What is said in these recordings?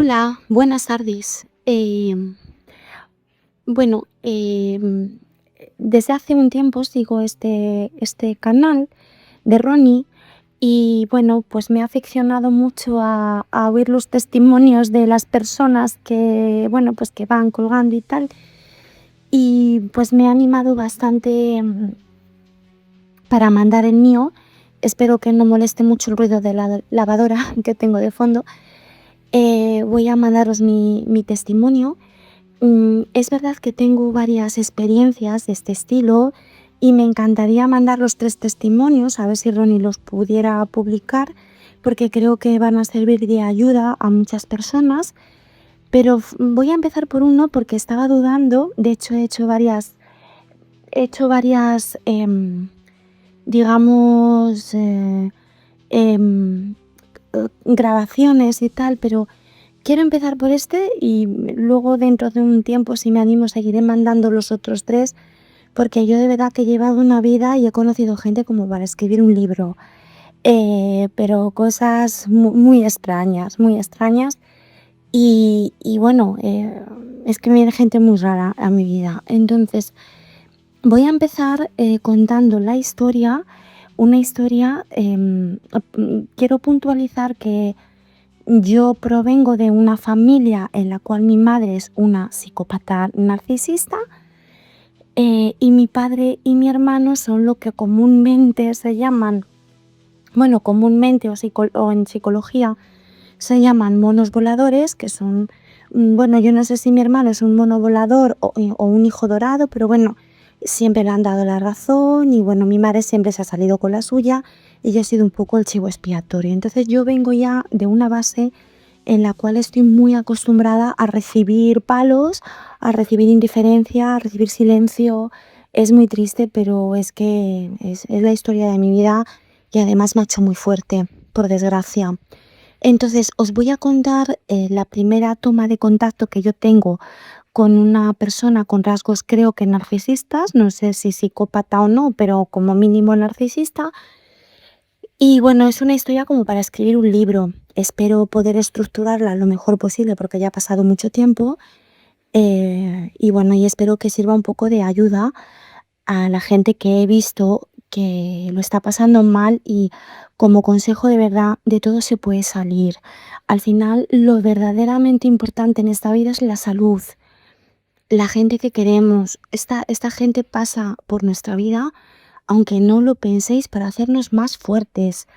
Hola, buenas tardes. Bueno, desde hace un tiempo sigo este canal de Ronnie y bueno, pues me ha aficionado mucho a oír los testimonios de las personas que, bueno, pues que van colgando y tal. Y pues me ha animado bastante para mandar el mío. Espero que no moleste mucho el ruido de la lavadora que tengo de fondo. Voy a mandaros mi testimonio. Es verdad que tengo varias experiencias de este estilo y me encantaría mandar los 3 testimonios, a ver si Ronnie los pudiera publicar, porque creo que van a servir de ayuda a muchas personas. Pero voy a empezar por uno porque estaba dudando. De hecho, he hecho varias, digamos, em, grabaciones y tal, pero quiero empezar por este y luego dentro de un tiempo, si me animo, seguiré mandando los otros 3, porque yo de verdad que he llevado una vida y he conocido gente como para escribir un libro, pero cosas muy extrañas, muy extrañas. Y bueno, es que viene gente muy rara a mi vida. Entonces, voy a empezar contando la historia, una historia. Quiero puntualizar que yo provengo de una familia en la cual mi madre es una psicópata narcisista, y mi padre y mi hermano son lo que comúnmente se llaman, bueno, comúnmente o en psicología se llaman monos voladores, que son, bueno, yo no sé si mi hermano es un mono volador o un hijo dorado, pero bueno, siempre le han dado la razón y bueno, mi madre siempre se ha salido con la suya y yo he sido un poco el chivo expiatorio. Entonces yo vengo ya de una base en la cual estoy muy acostumbrada a recibir palos, a recibir indiferencia, a recibir silencio. Es muy triste, pero es que es la historia de mi vida y además me ha hecho muy fuerte, por desgracia. Entonces, os voy a contar la primera toma de contacto que yo tengo con una persona con rasgos creo que narcisistas, no sé si psicópata o no, pero como mínimo narcisista. Y bueno, es una historia como para escribir un libro. Espero poder estructurarla lo mejor posible porque ya ha pasado mucho tiempo. Y bueno, y espero que sirva un poco de ayuda a la gente que he visto que lo está pasando mal y como consejo de verdad, de todo se puede salir. Al final, lo verdaderamente importante en esta vida es la salud, la gente que queremos. Esta gente pasa por nuestra vida, aunque no lo penséis, para hacernos más fuertes,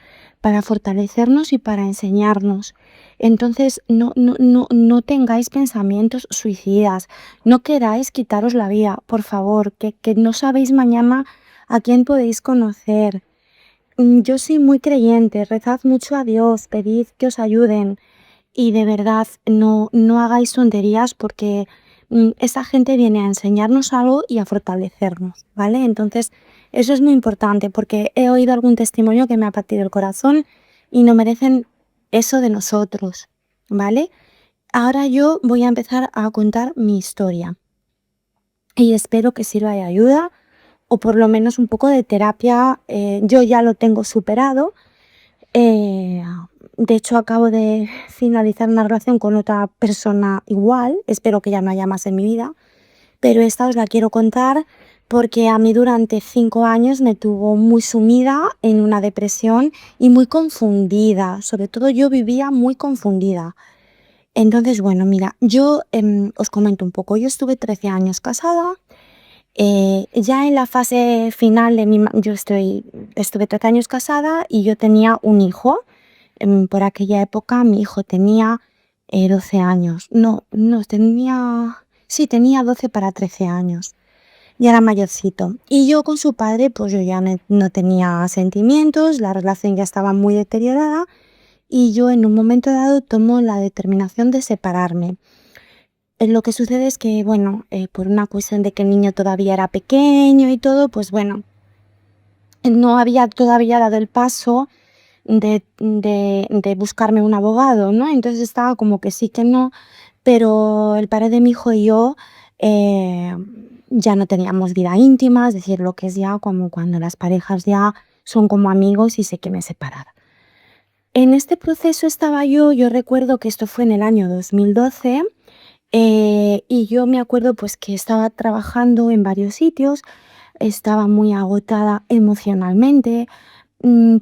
para fortalecernos y para enseñarnos. Entonces, no tengáis pensamientos suicidas, no queráis quitaros la vida, por favor, que no sabéis mañana a quién podéis conocer. Yo soy muy creyente, rezad mucho a Dios, pedid que os ayuden y de verdad no hagáis tonterías porque esa gente viene a enseñarnos algo y a fortalecernos, ¿vale? Entonces, eso es muy importante porque he oído algún testimonio que me ha partido el corazón y no merecen eso de nosotros, ¿vale? Ahora yo voy a empezar a contar mi historia y espero que sirva de ayuda o por lo menos un poco de terapia. Yo ya lo tengo superado. Eh, de hecho, acabo de finalizar una relación con otra persona igual. Espero que ya no haya más en mi vida. Pero esta os la quiero contar porque a mí durante 5 años me tuvo muy sumida en una depresión y muy confundida. Sobre todo yo vivía muy confundida. Entonces, bueno, mira, yo os comento un poco. Yo estuve 13 años casada. Ya en la fase final de estuve 13 años casada y yo tenía un hijo. Por aquella época mi hijo tenía 12 años. No, sí, tenía 12 para 13 años. Ya era mayorcito. Y yo con su padre, pues yo ya no tenía sentimientos, la relación ya estaba muy deteriorada y yo en un momento dado tomo la determinación de separarme. Lo que sucede es que, bueno, por una cuestión de que el niño todavía era pequeño y todo, pues bueno, no había todavía dado el paso de buscarme un abogado, ¿no? Entonces estaba como que sí, que no, pero el padre de mi hijo y yo eh, ya no teníamos vida íntima, es decir, lo que es ya como cuando las parejas ya son como amigos y sé que me separara. En este proceso estaba yo recuerdo que esto fue en el año 2012, y yo me acuerdo, pues, que estaba trabajando en varios sitios, estaba muy agotada emocionalmente,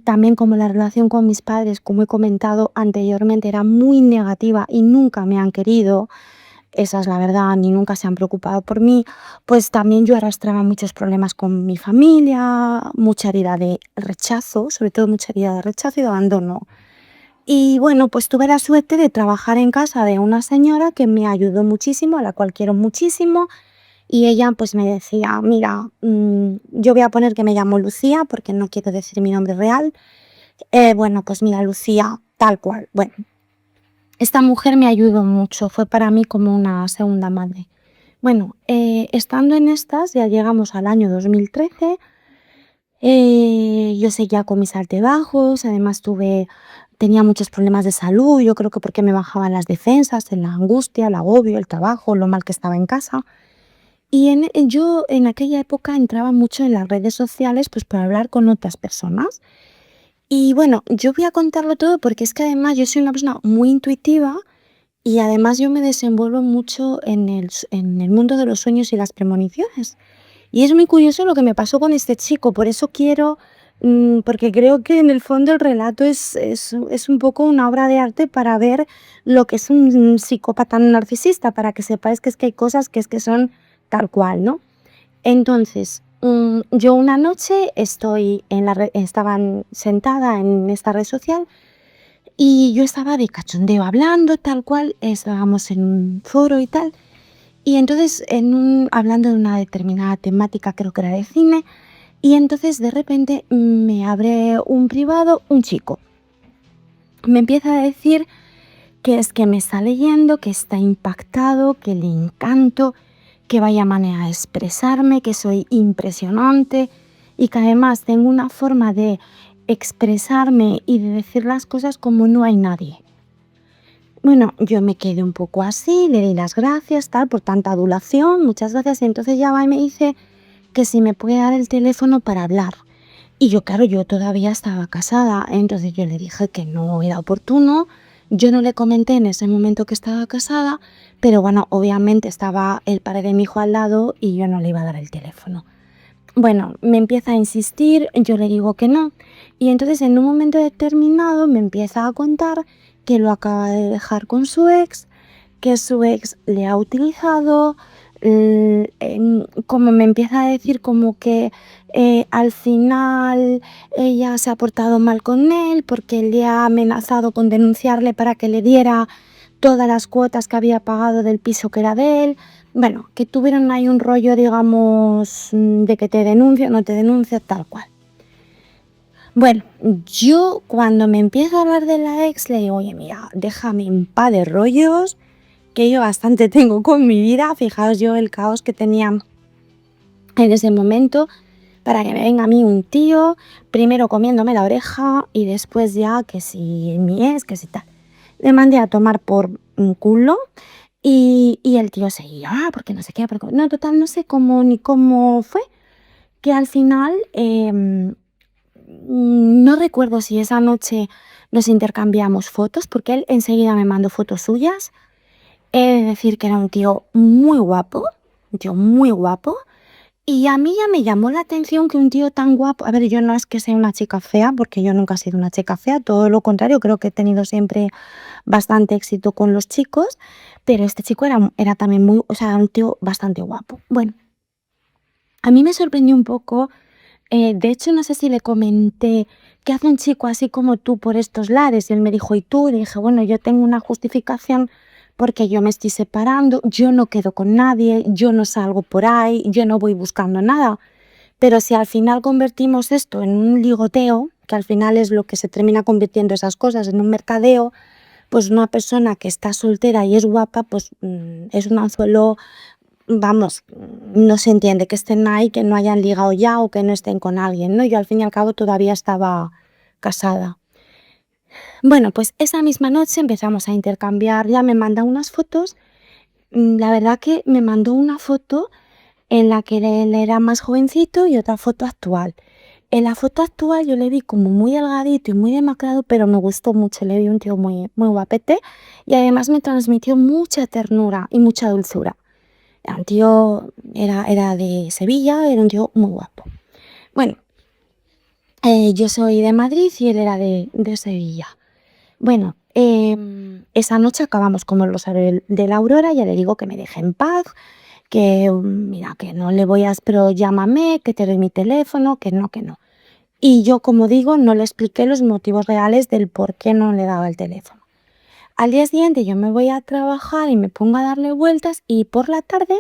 también como la relación con mis padres, como he comentado anteriormente, era muy negativa y nunca me han querido, esa es la verdad, ni nunca se han preocupado por mí, pues también yo arrastraba muchos problemas con mi familia, mucha herida de rechazo, sobre todo mucha herida de rechazo y de abandono. Y bueno, pues tuve la suerte de trabajar en casa de una señora que me ayudó muchísimo, a la cual quiero muchísimo, y ella pues me decía, mira, yo voy a poner que me llamo Lucía porque no quiero decir mi nombre real. Bueno, pues mira, Lucía, tal cual. Bueno, esta mujer me ayudó mucho, fue para mí como una segunda madre. Bueno, estando en estas, ya llegamos al año 2013. Yo seguía con mis altibajos, además tenía muchos problemas de salud, yo creo que porque me bajaban las defensas, en la angustia, el agobio, el trabajo, lo mal que estaba en casa. Y yo en aquella época entraba mucho en las redes sociales, pues, para hablar con otras personas. Y bueno, yo voy a contarlo todo porque es que además yo soy una persona muy intuitiva y además yo me desenvuelvo mucho en el mundo de los sueños y las premoniciones. Y es muy curioso lo que me pasó con este chico, por eso quiero, porque creo que en el fondo el relato es un poco una obra de arte para ver lo que es un psicópata narcisista, para que sepáis que es que hay cosas que es que son tal cual, ¿no? Entonces, yo una noche estaban sentada en esta red social y yo estaba de cachondeo hablando, tal cual, estábamos en un foro y tal, y entonces hablando de una determinada temática, creo que era de cine, y entonces de repente me abre un privado un chico. Me empieza a decir que es que me está leyendo, que está impactado, que le encanto, que vaya manera de expresarme, que soy impresionante y que además tengo una forma de expresarme y de decir las cosas como no hay nadie. Bueno, yo me quedé un poco así, le di las gracias, tal, por tanta adulación, muchas gracias, y entonces ya va y me dice que si me puede dar el teléfono para hablar. Y yo, claro, yo todavía estaba casada, entonces yo le dije que no era oportuno. Yo no le comenté en ese momento que estaba casada, pero bueno, obviamente estaba el padre de mi hijo al lado y yo no le iba a dar el teléfono. Bueno, me empieza a insistir, yo le digo que no. Y entonces en un momento determinado me empieza a contar que lo acaba de dejar con su ex, que su ex le ha utilizado, como me empieza a decir como que al final ella se ha portado mal con él porque le ha amenazado con denunciarle para que le diera todas las cuotas que había pagado del piso que era de él. Bueno, que tuvieron ahí un rollo, digamos, de que te denuncio, no te denuncio, tal cual. Bueno, yo cuando me empieza a hablar de la ex le digo, oye, mira, déjame en paz de rollos, que yo bastante tengo con mi vida. Fijaos yo el caos que tenía en ese momento para que me venga a mí un tío, primero comiéndome la oreja y después ya que si mi ex, que si tal. Le mandé a tomar por un culo y el tío seguía, porque no sé qué, porque no, total, no sé cómo ni cómo fue, que al final, no recuerdo si esa noche nos intercambiamos fotos, porque él enseguida me mandó fotos suyas. He de decir que era un tío muy guapo, y a mí ya me llamó la atención que un tío tan guapo, a ver, yo no es que sea una chica fea, porque yo nunca he sido una chica fea, todo lo contrario, creo que he tenido siempre bastante éxito con los chicos, pero este chico era también o sea, un tío bastante guapo. Bueno, a mí me sorprendió un poco, de hecho, no sé si le comenté: "¿Qué hace un chico así como tú por estos lares?". Y él me dijo: "¿Y tú?". Y dije: "Bueno, yo tengo una justificación porque yo me estoy separando, yo no quedo con nadie, yo no salgo por ahí, yo no voy buscando nada". Pero si al final convertimos esto en un ligoteo, que al final es lo que se termina convirtiendo esas cosas, en un mercadeo, pues una persona que está soltera y es guapa, pues, es un anzuelo, vamos, no se entiende que estén ahí, que no hayan ligado ya o que no estén con alguien, ¿no? Yo al fin y al cabo todavía estaba casada. Bueno, pues esa misma noche empezamos a intercambiar, ya me manda unas fotos, la verdad que me mandó una foto en la que él era más jovencito y otra foto actual. En la foto actual yo le vi como muy delgadito y muy demacrado, pero me gustó mucho, le vi un tío muy, muy guapete y además me transmitió mucha ternura y mucha dulzura. Era un tío, era de Sevilla, era un tío muy guapo. Bueno, yo soy de Madrid y él era de Sevilla. Bueno, esa noche acabamos como el rosario de la aurora, ya le digo que me deje en paz, que mira, que no le voy a, pero llámame, que te doy mi teléfono, que no, que no. Y yo, como digo, no le expliqué los motivos reales del por qué no le daba el teléfono. Al día siguiente yo me voy a trabajar y me pongo a darle vueltas y por la tarde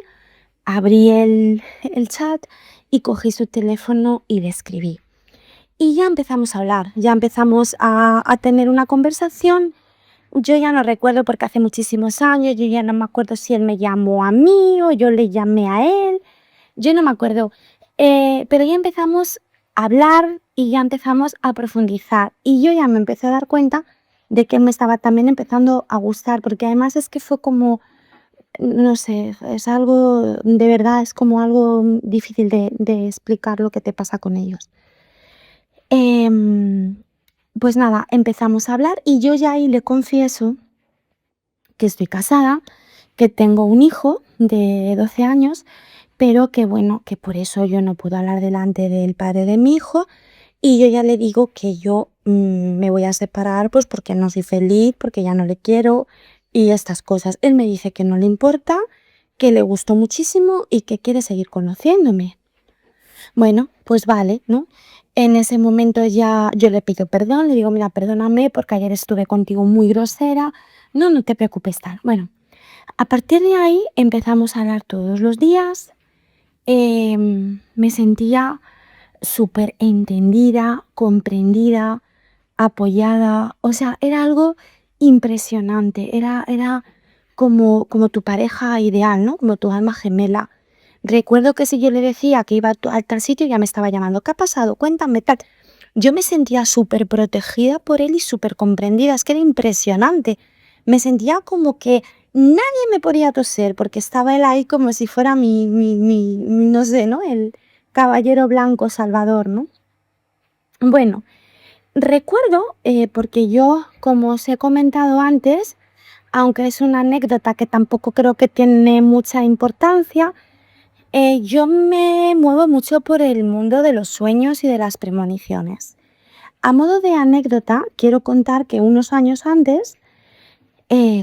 abrí el chat y cogí su teléfono y le escribí. Y ya empezamos a hablar, ya empezamos a tener una conversación. Yo ya no recuerdo porque hace muchísimos años, yo ya no me acuerdo si él me llamó a mí o yo le llamé a él, yo no me acuerdo. Pero ya empezamos a hablar y ya empezamos a profundizar. Y yo ya me empecé a dar cuenta de que me estaba también empezando a gustar, porque además es que fue como, no sé, es algo, de verdad, es como algo difícil de explicar lo que te pasa con ellos. Em, pues nada, empezamos a hablar y yo ya ahí le confieso que estoy casada, que tengo un hijo de 12 años, pero que bueno, que por eso yo no puedo hablar delante del padre de mi hijo y yo ya le digo que yo me voy a separar pues porque no soy feliz, porque ya no le quiero y estas cosas. Él me dice que no le importa, que le gustó muchísimo y que quiere seguir conociéndome. Bueno, pues vale, ¿no? En ese momento ya yo le pido perdón, le digo, mira, perdóname porque ayer estuve contigo muy grosera. No, no te preocupes tal. Bueno, a partir de ahí empezamos a hablar todos los días. Me sentía súper entendida, comprendida, apoyada. O sea, era algo impresionante. Era como tu pareja ideal, ¿no? Como tu alma gemela. Recuerdo que si yo le decía que iba a tal sitio, ya me estaba llamando. ¿Qué ha pasado? Cuéntame tal. Yo me sentía súper protegida por él y súper comprendida. Es que era impresionante. Me sentía como que nadie me podía toser porque estaba él ahí como si fuera no sé, ¿no? El caballero blanco salvador, ¿no? Bueno, recuerdo, porque yo, como os he comentado antes, aunque es una anécdota que tampoco creo que tiene mucha importancia, yo me muevo mucho por el mundo de los sueños y de las premoniciones. A modo de anécdota, quiero contar que unos años antes,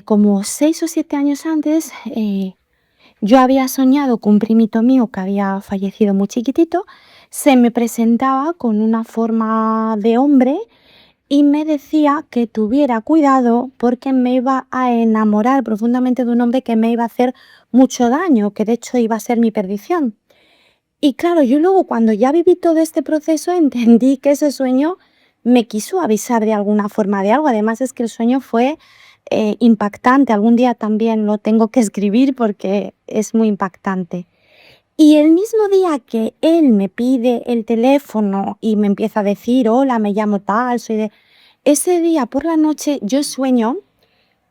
como 6 o 7 años antes, yo había soñado que un primito mío que había fallecido muy chiquitito se me presentaba con una forma de hombre y me decía que tuviera cuidado porque me iba a enamorar profundamente de un hombre que me iba a hacer mucho daño, que de hecho iba a ser mi perdición. Y claro, yo luego cuando ya viví todo este proceso entendí que ese sueño me quiso avisar de alguna forma de algo. Además es que el sueño fue impactante. Algún día también lo tengo que escribir porque es muy impactante. Y el mismo día que él me pide el teléfono y me empieza a decir, hola, me llamo tal, soy de... Ese día por la noche yo sueño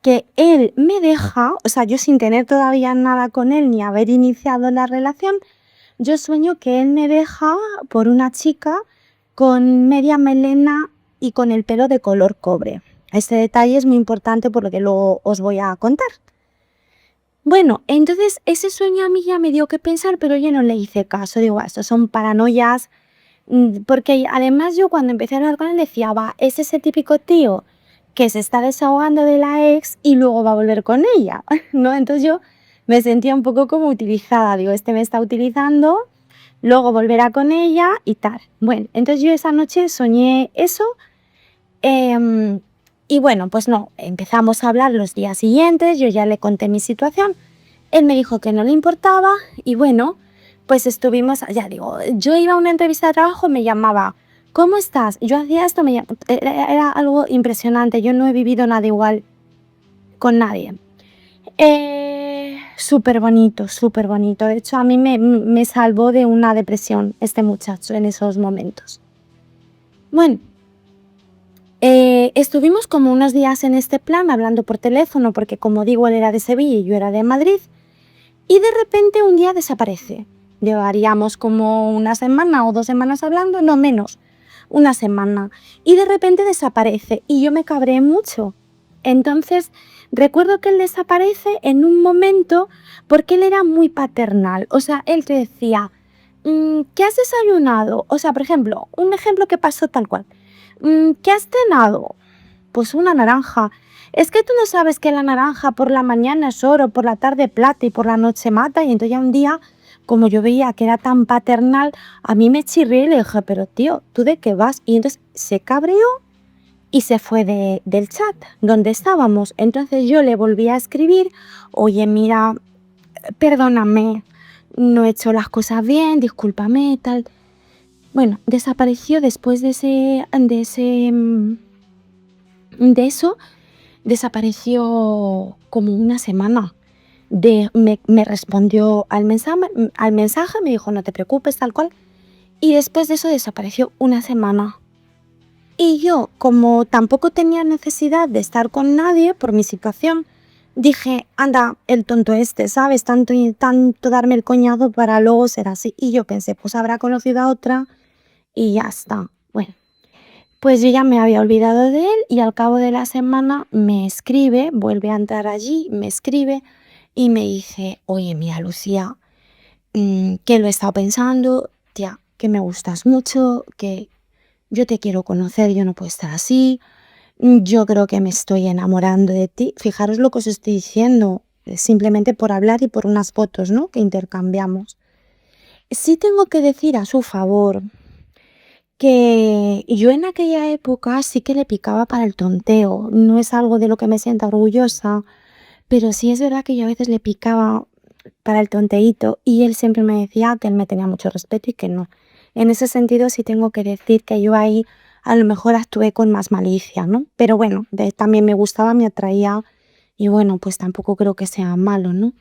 que él me deja, o sea, yo sin tener todavía nada con él ni haber iniciado la relación, yo sueño que él me deja por una chica con media melena y con el pelo de color cobre. Este detalle es muy importante por lo que luego os voy a contar. Bueno, entonces ese sueño a mí ya me dio que pensar, pero yo no le hice caso. Digo, esto son paranoias, porque además yo cuando empecé a hablar con él decía, va, es ese típico tío que se está desahogando de la ex y luego va a volver con ella, ¿no? Entonces yo me sentía un poco como utilizada. Digo, este me está utilizando, luego volverá con ella y tal. Bueno, entonces yo esa noche soñé eso. Y bueno, pues no, empezamos a hablar los días siguientes, yo ya le conté mi situación, él me dijo que no le importaba y bueno, pues estuvimos, ya digo, yo iba a una entrevista de trabajo, me llamaba, ¿cómo estás? Yo hacía esto, era algo impresionante, yo no he vivido nada igual con nadie. Súper bonito, súper bonito. De hecho, a mí me salvó de una depresión este muchacho en esos momentos. Bueno. Estuvimos como unos días en este plan hablando por teléfono porque como digo él era de Sevilla y yo era de Madrid y de repente un día desaparece. Llevaríamos como una semana o 2 semanas hablando, no menos. una semana y de repente desaparece y yo me cabreé mucho. Entonces, recuerdo que él desaparece en un momento porque él era muy paternal. O sea, él te decía, ¿qué has desayunado? O sea, por ejemplo, un ejemplo que pasó tal cual. ¿Qué has cenado? Pues una naranja. Es que tú no sabes que la naranja por la mañana es oro, por la tarde plata y por la noche mata. Y entonces ya un día, como yo veía que era tan paternal, a mí me chirrié y le dije, pero tío, ¿tú de qué vas? Y entonces se cabreó y se fue del chat donde estábamos. Entonces yo le volví a escribir, oye, mira, perdóname, no he hecho las cosas bien, discúlpame, tal. Bueno, desapareció después de eso, desapareció como una semana. Me respondió al mensaje, me dijo, no te preocupes, tal cual. Y después de eso desapareció una semana. Y yo, como tampoco tenía necesidad de estar con nadie por mi situación, dije, anda, el tonto este, ¿sabes? Tanto y tanto darme el coñazo para luego ser así. Y yo pensé, pues habrá conocido a otra y ya está. Bueno, pues yo ya me había olvidado de él y al cabo de la semana me escribe, vuelve a entrar allí, me escribe y me dice, oye, mira, Lucía, que lo he estado pensando, tía, que me gustas mucho, que yo te quiero conocer, yo no puedo estar así, yo creo que me estoy enamorando de ti. Fijaros lo que os estoy diciendo, simplemente por hablar y por unas fotos, ¿no? Que intercambiamos. Sí tengo que decir a su favor que yo en aquella época sí que le picaba para el tonteo. No es algo de lo que me sienta orgullosa, pero sí es verdad que yo a veces le picaba para el tonteíto y él siempre me decía que él me tenía mucho respeto y que no. En ese sentido sí tengo que decir que yo ahí a lo mejor actué con más malicia, ¿no? Pero bueno, también me gustaba, me atraía y bueno, pues tampoco creo que sea malo, ¿no?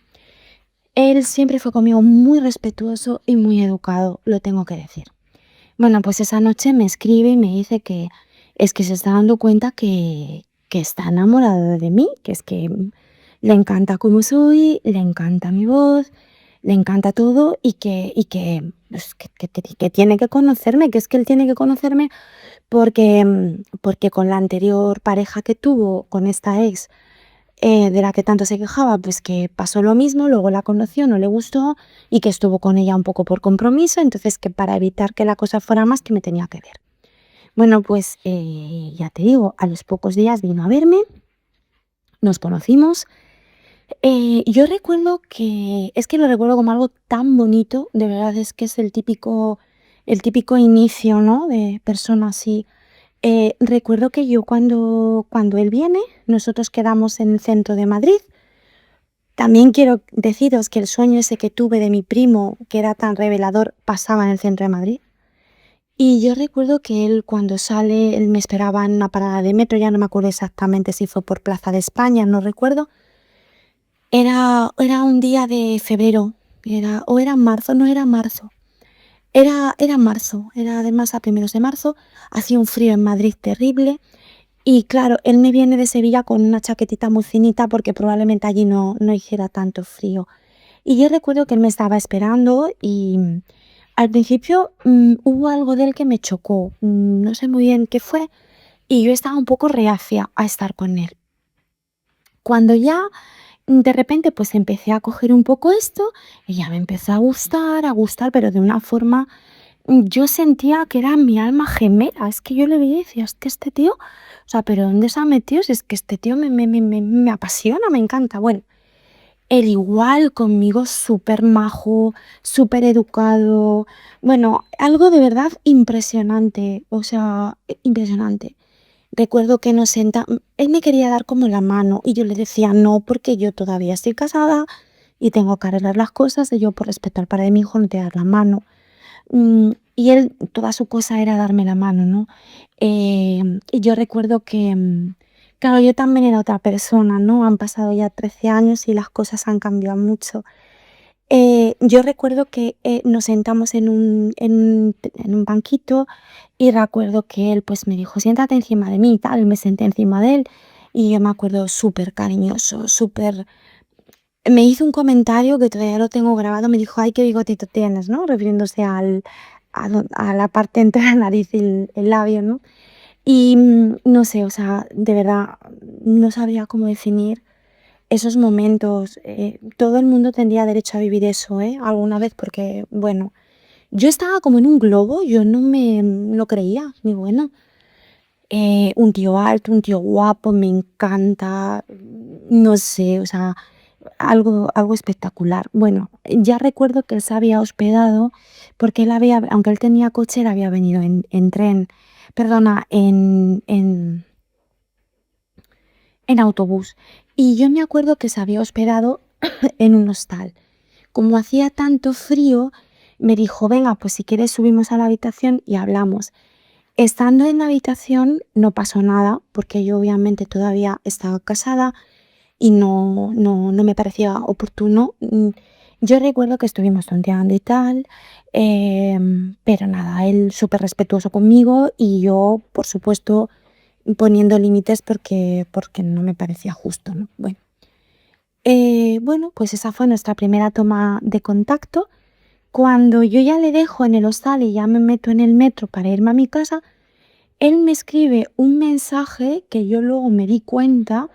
Él siempre fue conmigo muy respetuoso y muy educado, lo tengo que decir. Bueno, pues esa noche me escribe y me dice que es que se está dando cuenta que está enamorado de mí, que es que le encanta cómo soy, le encanta mi voz, le encanta todo y que, pues, que tiene que conocerme, que es que él tiene que conocerme porque con la anterior pareja que tuvo, con esta ex, de la que tanto se quejaba, pues que pasó lo mismo, luego la conoció, no le gustó y que estuvo con ella un poco por compromiso, entonces que para evitar que la cosa fuera más que me tenía que ver. Bueno, pues ya te digo, a los pocos días vino a verme, nos conocimos. Yo recuerdo es que lo recuerdo como algo tan bonito, de verdad es que es el típico inicio, ¿no? De persona así. Recuerdo que yo cuando él viene, nosotros quedamos en el centro de Madrid. También quiero deciros que el sueño ese que tuve de mi primo, que era tan revelador, pasaba en el centro de Madrid. Y yo recuerdo que él cuando sale, él me esperaba en una parada de metro, ya no me acuerdo exactamente si fue por Plaza de España, no recuerdo. Era un día de febrero, o era marzo, no era marzo. Era marzo, era además a primeros de marzo, hacía un frío en Madrid terrible. Y claro, él me viene de Sevilla con una chaquetita muy finita porque probablemente allí no hiciera tanto frío. Y yo recuerdo que él me estaba esperando y al principio hubo algo de él que me chocó, no sé muy bien qué fue, y yo estaba un poco reacia a estar con él. Cuando ya de repente pues empecé a coger un poco esto y ya me empezó a gustar, pero de una forma, yo sentía que era mi alma gemela, es que yo le veía y decía, es que este tío, o sea, pero ¿dónde se ha metido? Si es que este tío me apasiona, me encanta. Bueno, él igual conmigo súper majo, súper educado, bueno, algo de verdad impresionante, o sea, impresionante. Recuerdo que él me quería dar como la mano y yo le decía no porque yo todavía estoy casada y tengo que arreglar las cosas y yo por respeto para mi hijo no te voy a dar la mano. Y él, toda su cosa era darme la mano, ¿no? Y yo recuerdo que, claro, yo también era otra persona, ¿no? Han pasado ya 13 años y las cosas han cambiado mucho. Yo recuerdo que nos sentamos en un banquito y recuerdo que él pues me dijo, siéntate encima de mí y tal, y me senté encima de él y yo me acuerdo súper cariñoso, súper. Me hizo un comentario que todavía lo tengo grabado, me dijo, ay, qué bigotito tienes, ¿no? Refiriéndose a la parte entre la nariz y el labio, ¿no? Y, no sé, o sea, de verdad, no sabría cómo definir esos momentos. Todo el mundo tendría derecho a vivir eso, alguna vez, porque, bueno, yo estaba como en un globo, yo no me lo creía, ni bueno. Un tío alto, un tío guapo, me encanta, no sé, o sea, algo espectacular. Bueno, ya recuerdo que él se había hospedado porque él había, aunque él tenía coche, él había venido en tren, perdona, en autobús. Y yo me acuerdo que se había hospedado en un hostal. Como hacía tanto frío, me dijo, venga, pues si quieres subimos a la habitación y hablamos. Estando en la habitación no pasó nada, porque yo obviamente todavía estaba casada y no me parecía oportuno. Yo recuerdo que estuvimos tonteando y tal, pero nada, él súper respetuoso conmigo y yo, por supuesto, poniendo límites porque no me parecía justo, ¿no? Bueno, pues esa fue nuestra primera toma de contacto. Cuando yo ya le dejo en el hostal y ya me meto en el metro para irme a mi casa, él me escribe un mensaje que yo luego me di cuenta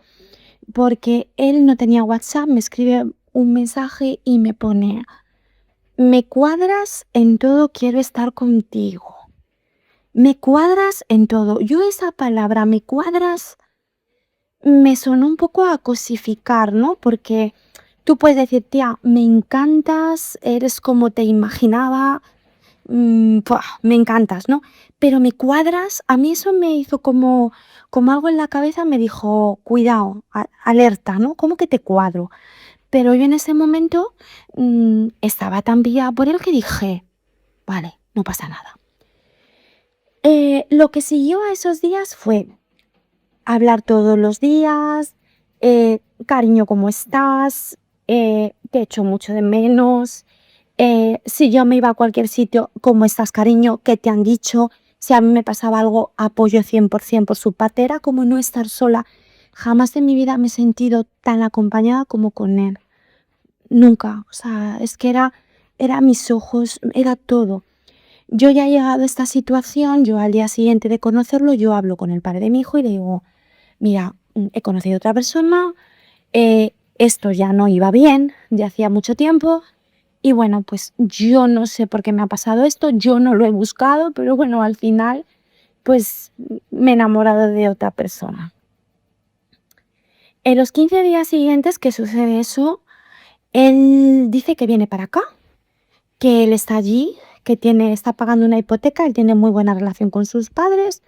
porque él no tenía WhatsApp, me escribe un mensaje y me pone, me cuadras en todo, quiero estar contigo. Me cuadras en todo. Yo esa palabra, me cuadras, me sonó un poco a cosificar, ¿no? Porque tú puedes decir, tía, me encantas, eres como te imaginaba, ¡buah!, me encantas, ¿no? Pero me cuadras, a mí eso me hizo como algo en la cabeza, me dijo, cuidado, alerta, ¿no? ¿Cómo que te cuadro? Pero yo en ese momento estaba tan pillada por él que dije, vale, no pasa nada. Lo que siguió a esos días fue hablar todos los días, cariño, ¿cómo estás? Te echo mucho de menos. Si yo me iba a cualquier sitio, ¿cómo estás, cariño? ¿Qué te han dicho? Si a mí me pasaba algo, apoyo 100% por su parte. Era como no estar sola. Jamás en mi vida me he sentido tan acompañada como con él. Nunca. O sea, es que era mis ojos, era todo. Yo ya he llegado a esta situación, yo al día siguiente de conocerlo, yo hablo con el padre de mi hijo y le digo, mira, he conocido a otra persona, esto ya no iba bien, ya hacía mucho tiempo y bueno, pues yo no sé por qué me ha pasado esto, yo no lo he buscado, pero bueno, al final pues me he enamorado de otra persona. En los 15 días siguientes que sucede eso, él dice que viene para acá, que él está allí, que está pagando una hipoteca, él tiene muy buena relación con sus padres.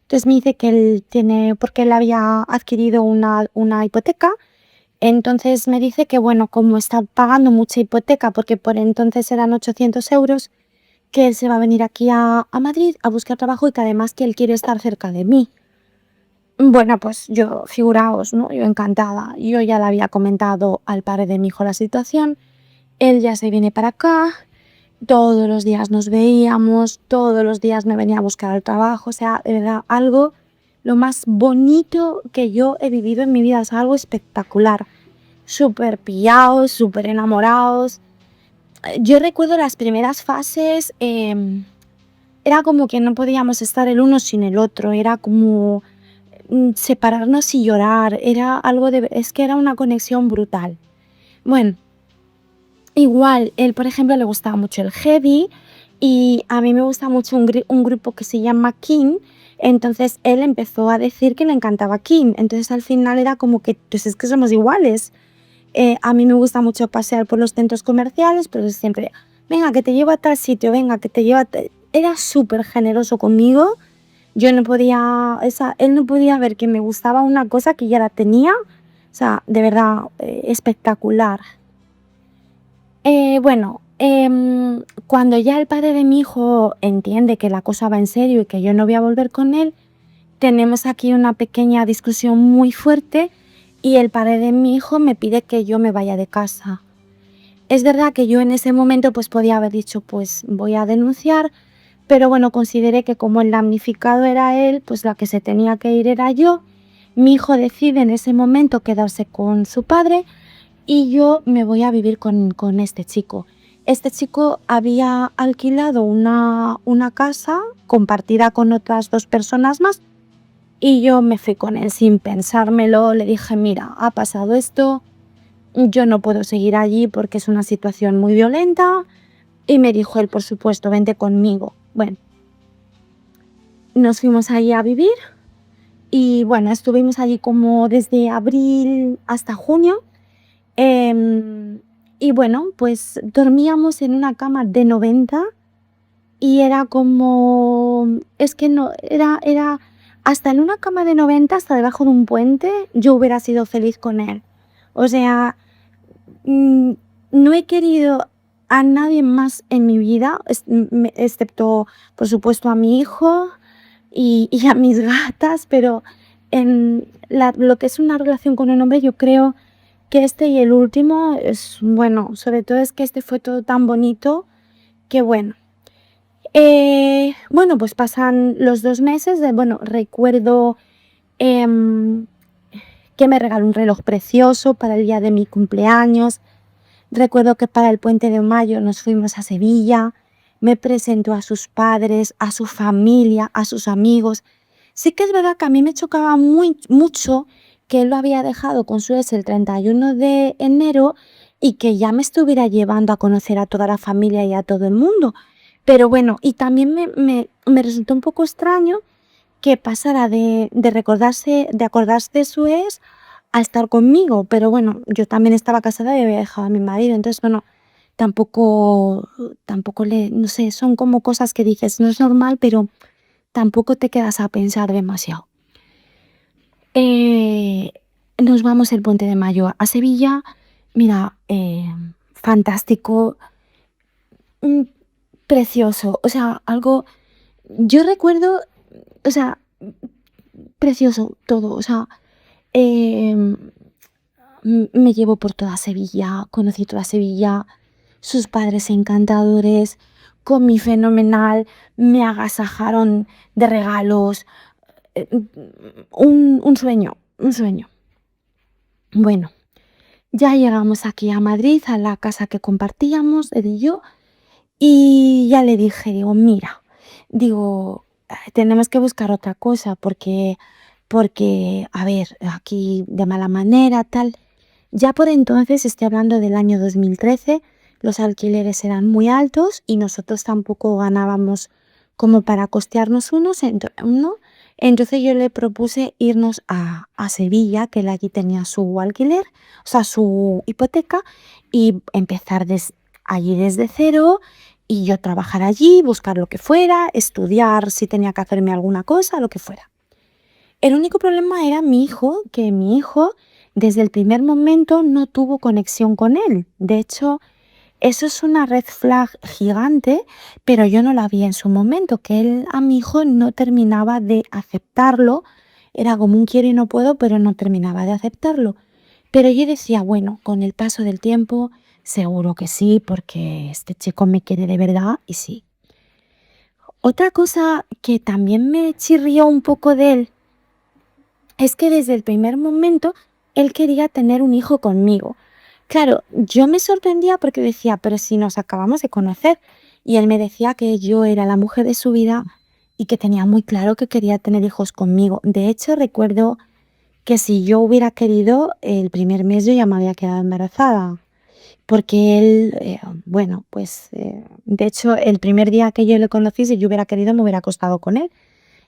Entonces me dice que él tiene, porque él había adquirido una hipoteca, entonces me dice que bueno, como está pagando mucha hipoteca, porque por entonces eran 800 euros, que él se va a venir aquí a Madrid a buscar trabajo y que además que él quiere estar cerca de mí. Bueno, pues yo, figuraos, ¿no? Yo encantada. Yo ya le había comentado al padre de mi hijo la situación. Él ya se viene para acá. Todos los días nos veíamos, todos los días me venía a buscar al trabajo. O sea, de verdad, algo lo más bonito que yo he vivido en mi vida. Es algo espectacular. Súper pillados, súper enamorados. Yo recuerdo las primeras fases, era como que no podíamos estar el uno sin el otro. Era como separarnos y llorar. Era algo es que era una conexión brutal. Bueno, igual, él, por ejemplo, le gustaba mucho el heavy y a mí me gusta mucho un grupo que se llama King. Entonces él empezó a decir que le encantaba King. Entonces al final era como que, pues es que somos iguales. A mí me gusta mucho pasear por los centros comerciales, pero siempre, venga, que te llevo a tal sitio, venga, que te llevo a tal... Era súper generoso conmigo. Yo no podía, él no podía ver que me gustaba una cosa que ya la tenía. O sea, de verdad, espectacular. Bueno, cuando ya el padre de mi hijo entiende que la cosa va en serio y que yo no voy a volver con él, tenemos aquí una pequeña discusión muy fuerte y el padre de mi hijo me pide que yo me vaya de casa. Es verdad que yo en ese momento pues podía haber dicho pues voy a denunciar, pero bueno, consideré que como el damnificado era él, pues la que se tenía que ir era yo. Mi hijo decide en ese momento quedarse con su padre y yo me voy a vivir con este chico. este chico había alquilado una casa compartida con otras 2 personas más y yo me fui con él sin pensármelo. Le dije: "Mira, ha pasado esto, yo no puedo seguir allí porque es una situación muy violenta". Y me dijo él: "Por supuesto, vente conmigo". Bueno, nos fuimos allí a vivir y bueno, estuvimos allí como desde abril hasta junio. Em, y bueno, pues dormíamos en una cama de 90 y era como, es que no, era hasta en una cama de 90, hasta debajo de un puente, yo hubiera sido feliz con él. O sea, mm, no he querido a nadie más en mi vida, excepto, por supuesto, a mi hijo y a mis gatas, pero en lo que es una relación con un hombre, yo creo que este y el último es, bueno, sobre todo es que este fue todo tan bonito que bueno. Bueno, pues pasan los 2 meses bueno, recuerdo, em, que me regaló un reloj precioso para el día de mi cumpleaños. Recuerdo que para el Puente de Mayo nos fuimos a Sevilla, me presentó a sus padres, a su familia, a sus amigos. Sí que es verdad que a mí me chocaba mucho que él lo había dejado con su ex el 31 de enero y que ya me estuviera llevando a conocer a toda la familia y a todo el mundo. Pero bueno, y también me resultó un poco extraño que pasara de acordarse de su ex a estar conmigo, pero bueno, yo también estaba casada y había dejado a mi marido, entonces, bueno, tampoco no sé, son como cosas que dices, no es normal, pero tampoco te quedas a pensar demasiado. Eh, Nos vamos el Puente de Mayo a Sevilla, mira, fantástico, mm, precioso, o sea, algo, yo recuerdo, o sea, precioso todo, o sea, em, me llevó por toda Sevilla, conocí toda Sevilla, sus padres encantadores, comí fenomenal, me agasajaron de regalos, eh, un sueño, un sueño. Bueno, ya llegamos aquí a Madrid, a la casa que compartíamos, él y yo, y ya le dije, digo, mira, digo, tenemos que buscar otra cosa porque, a ver, aquí de mala manera, tal. Ya por entonces, estoy hablando del año 2013, los alquileres eran muy altos y nosotros tampoco ganábamos como para costearnos uno. Entonces yo le propuse irnos a Sevilla, que él allí tenía su alquiler, o sea, su hipoteca, y empezar allí desde cero y yo trabajar allí, buscar lo que fuera, estudiar si tenía que hacerme alguna cosa, lo que fuera. El único problema era mi hijo, que mi hijo desde el primer momento no tuvo conexión con él. De hecho, eso es una red flag gigante, pero yo no la vi en su momento, que él a mi hijo no terminaba de aceptarlo. Era como un quiero y no puedo, pero no terminaba de aceptarlo. Pero yo decía, bueno, con el paso del tiempo, seguro que sí, porque este chico me quiere de verdad y sí. Otra cosa que también me chirrió un poco de él es que desde el primer momento él quería tener un hijo conmigo. Claro, yo me sorprendía porque decía, pero si nos acabamos de conocer. Y él me decía que yo era la mujer de su vida y que tenía muy claro que quería tener hijos conmigo. De hecho, recuerdo que si yo hubiera querido, el primer mes yo ya me había quedado embarazada. Porque él, bueno, pues de hecho, el primer día que yo le conocí, si yo hubiera querido, me hubiera acostado con él.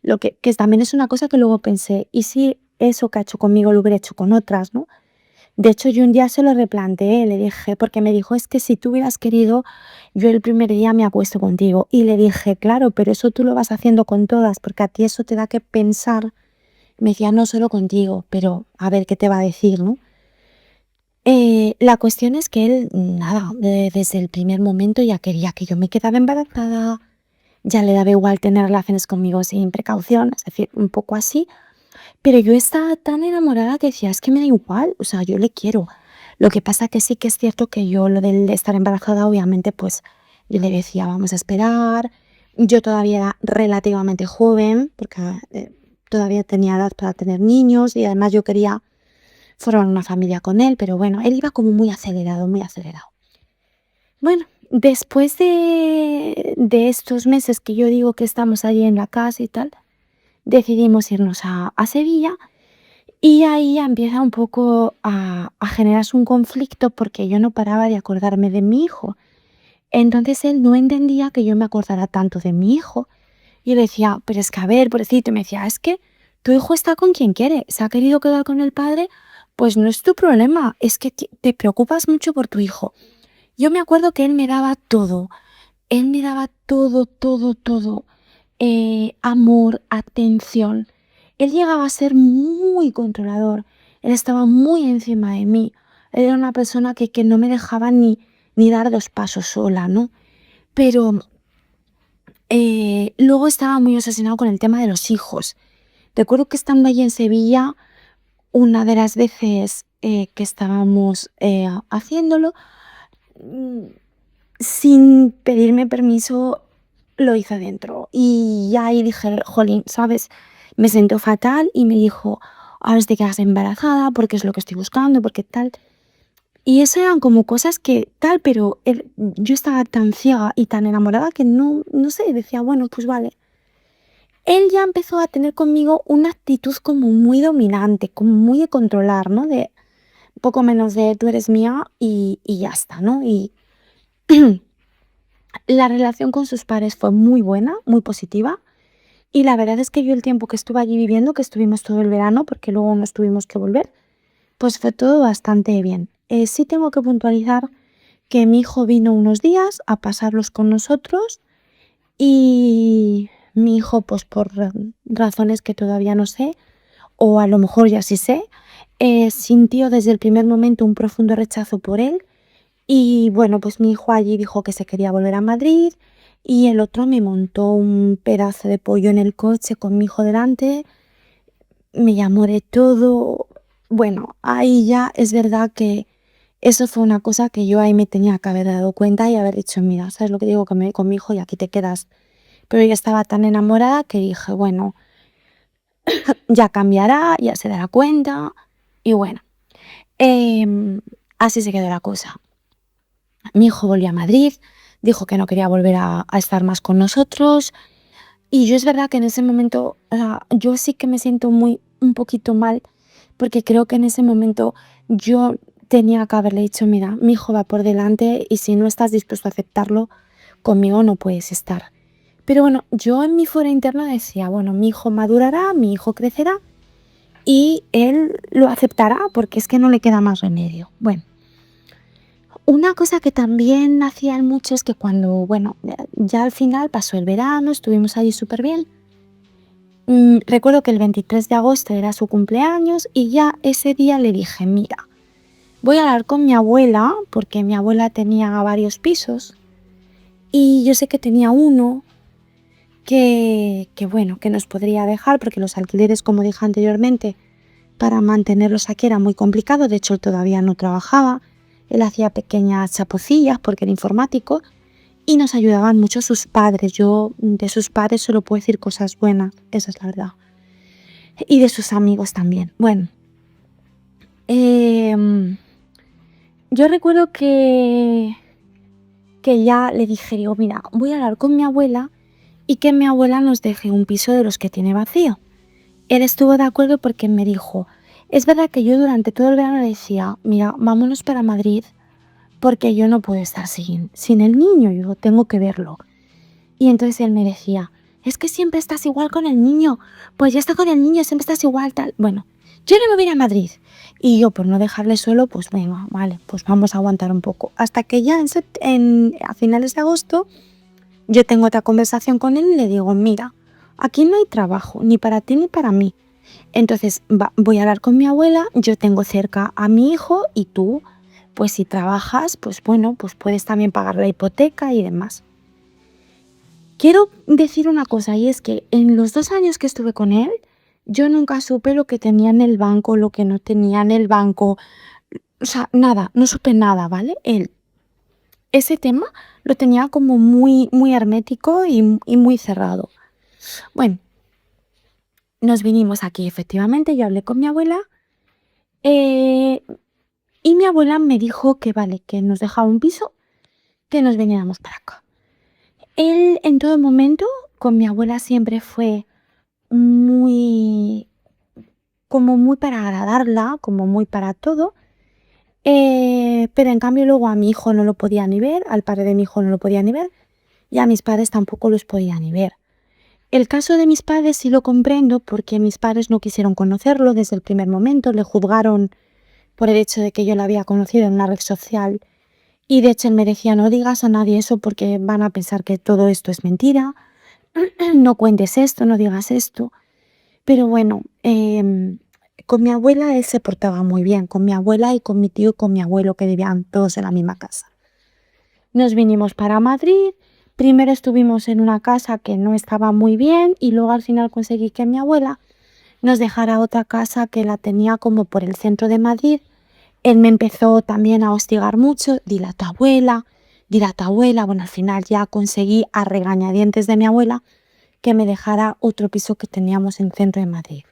Lo que también es una cosa que luego pensé, ¿y si eso que ha hecho conmigo lo hubiera hecho con otras, no? De hecho, yo un día se lo replanteé, le dije, porque me dijo, es que si tú hubieras querido, yo el primer día me acuesto contigo. Y le dije, claro, pero eso tú lo vas haciendo con todas, porque a ti eso te da que pensar. Me decía, no solo contigo, pero a ver qué te va a decir, ¿no? La cuestión es que él, nada, desde el primer momento ya quería que yo me quedara embarazada, ya le daba igual tener relaciones conmigo sin precaución, es decir, un poco así. Pero yo estaba tan enamorada que decía, es que me da igual, o sea, yo le quiero. Lo que pasa que sí que es cierto que yo lo del estar embarazada, obviamente, pues yo le decía, vamos a esperar. Yo todavía era relativamente joven, porque todavía tenía edad para tener niños y además yo quería formar una familia con él, pero bueno, él iba como muy acelerado, muy acelerado. Bueno, Después de estos meses que yo digo que estamos allí en la casa y tal, decidimos irnos a Sevilla y ahí ya empieza un poco a generarse un conflicto porque yo no paraba de acordarme de mi hijo. Entonces él no entendía que yo me acordara tanto de mi hijo. Y le decía, pero es que a ver, pobrecito, y me decía, es que tu hijo está con quien quiere, se ha querido quedar con el padre, pues no es tu problema, es que te preocupas mucho por tu hijo. Yo me acuerdo que él me daba todo, todo, todo, amor, atención. Él llegaba a ser muy controlador, él estaba muy encima de mí, él era una persona que no me dejaba ni dar 2 pasos sola, ¿no? Pero luego estaba muy obsesionado con el tema de los hijos. Recuerdo que estando allí en Sevilla, una de las veces que estábamos haciéndolo, mm, sin pedirme permiso, lo hice adentro. Y ya ahí dije, jolín, ¿sabes? Me sentó fatal y me dijo, ahora te quedas embarazada porque es lo que estoy buscando, porque tal. Y eso eran como cosas que tal, pero yo estaba tan ciega y tan enamorada que no sé, decía, bueno, pues vale. Él ya empezó a tener conmigo una actitud como muy dominante, como muy de controlar, ¿no? De poco menos de tú eres mía y ya está, ¿no? Y la relación con sus padres fue muy buena, muy positiva. Y la verdad es que yo el tiempo que estuve allí viviendo, que estuvimos todo el verano, porque luego nos tuvimos que volver, pues fue todo bastante bien. Sí tengo que puntualizar que mi hijo vino unos días a pasarlos con nosotros y mi hijo, pues por razones que todavía no sé, o a lo mejor ya sí sé, sintió desde el primer momento un profundo rechazo por él y bueno, pues mi hijo allí dijo que se quería volver a Madrid y el otro me montó un pedazo de pollo en el coche con mi hijo delante, me llamó de todo. Bueno, ahí ya es verdad que eso fue una cosa que yo ahí me tenía que haber dado cuenta y haber dicho, mira, ¿sabes lo que digo? Que me voy con mi hijo y aquí te quedas. Pero yo estaba tan enamorada que dije, bueno, ya cambiará, ya se dará cuenta. Y bueno, em, así se quedó la cosa. Mi hijo volvió a Madrid, dijo que no quería volver a estar más con nosotros. Y yo es verdad que en ese momento, o sea, yo sí que me siento un poquito mal, porque creo que en ese momento yo tenía que haberle dicho, mira, mi hijo va por delante y si no estás dispuesto a aceptarlo, conmigo no puedes estar. Pero bueno, yo en mi fuero interno decía, bueno, mi hijo madurará, mi hijo crecerá y él lo aceptará porque es que no le queda más remedio. Bueno, una cosa que también hacían mucho es que cuando, bueno, ya al final pasó el verano, estuvimos allí súper bien. Recuerdo que el 23 de agosto era su cumpleaños y ya ese día le dije, mira, voy a hablar con mi abuela porque mi abuela tenía varios pisos y yo sé que tenía uno que bueno, que nos podría dejar porque los alquileres, como dije anteriormente, para mantenerlos aquí era muy complicado. De hecho, él todavía no trabajaba. Él hacía pequeñas chapucillas porque era informático y nos ayudaban mucho sus padres. Yo de sus padres solo puedo decir cosas buenas, esa es la verdad. Y de sus amigos también. Bueno, em, yo recuerdo que ya le dije, digo, mira, voy a hablar con mi abuela y que mi abuela nos deje un piso de los que tiene vacío. Él estuvo de acuerdo porque me dijo, es verdad que yo durante todo el verano le decía, mira, vámonos para Madrid porque yo no puedo estar sin el niño, yo tengo que verlo. Y entonces él me decía, es que siempre estás igual con el niño, pues ya está con el niño, siempre estás igual, tal. Bueno, yo no me voy a ir a Madrid. Y yo, por no dejarle solo, pues venga, vale, pues vamos a aguantar un poco. Hasta que ya a finales de agosto yo tengo otra conversación con él y le digo, mira, aquí no hay trabajo, ni para ti ni para mí. Entonces voy a hablar con mi abuela, yo tengo cerca a mi hijo y tú, pues si trabajas, pues bueno, pues puedes también pagar la hipoteca y demás. Quiero decir una cosa y es que en los 2 años que estuve con él, yo nunca supe lo que tenía en el banco, lo que no tenía en el banco, o sea, nada, no supe nada, ¿vale? Él, ese tema lo tenía como muy, muy hermético y muy cerrado. Bueno, nos vinimos aquí, efectivamente, yo hablé con mi abuela y mi abuela me dijo que vale, que nos dejaba un piso, que nos viniéramos para acá. Él en todo momento con mi abuela siempre fue muy, como muy para agradarla, como muy para todo, pero en cambio luego a mi hijo no lo podía ni ver, al padre de mi hijo no lo podía ni ver y a mis padres tampoco los podía ni ver. El caso de mis padres sí lo comprendo porque mis padres no quisieron conocerlo desde el primer momento, le juzgaron por el hecho de que yo la había conocido en una red social y de hecho él me decía no digas a nadie eso porque van a pensar que todo esto es mentira, no cuentes esto, no digas esto. Pero bueno, con mi abuela él se portaba muy bien, con mi abuela y con mi tío y con mi abuelo que vivían todos en la misma casa. Nos vinimos para Madrid, primero estuvimos en una casa que no estaba muy bien y luego al final conseguí que mi abuela nos dejara otra casa que la tenía como por el centro de Madrid. Él me empezó también a hostigar mucho, dile a tu abuela, dile a tu abuela. Bueno, al final ya conseguí a regañadientes de mi abuela que me dejara otro piso que teníamos en el centro de Madrid.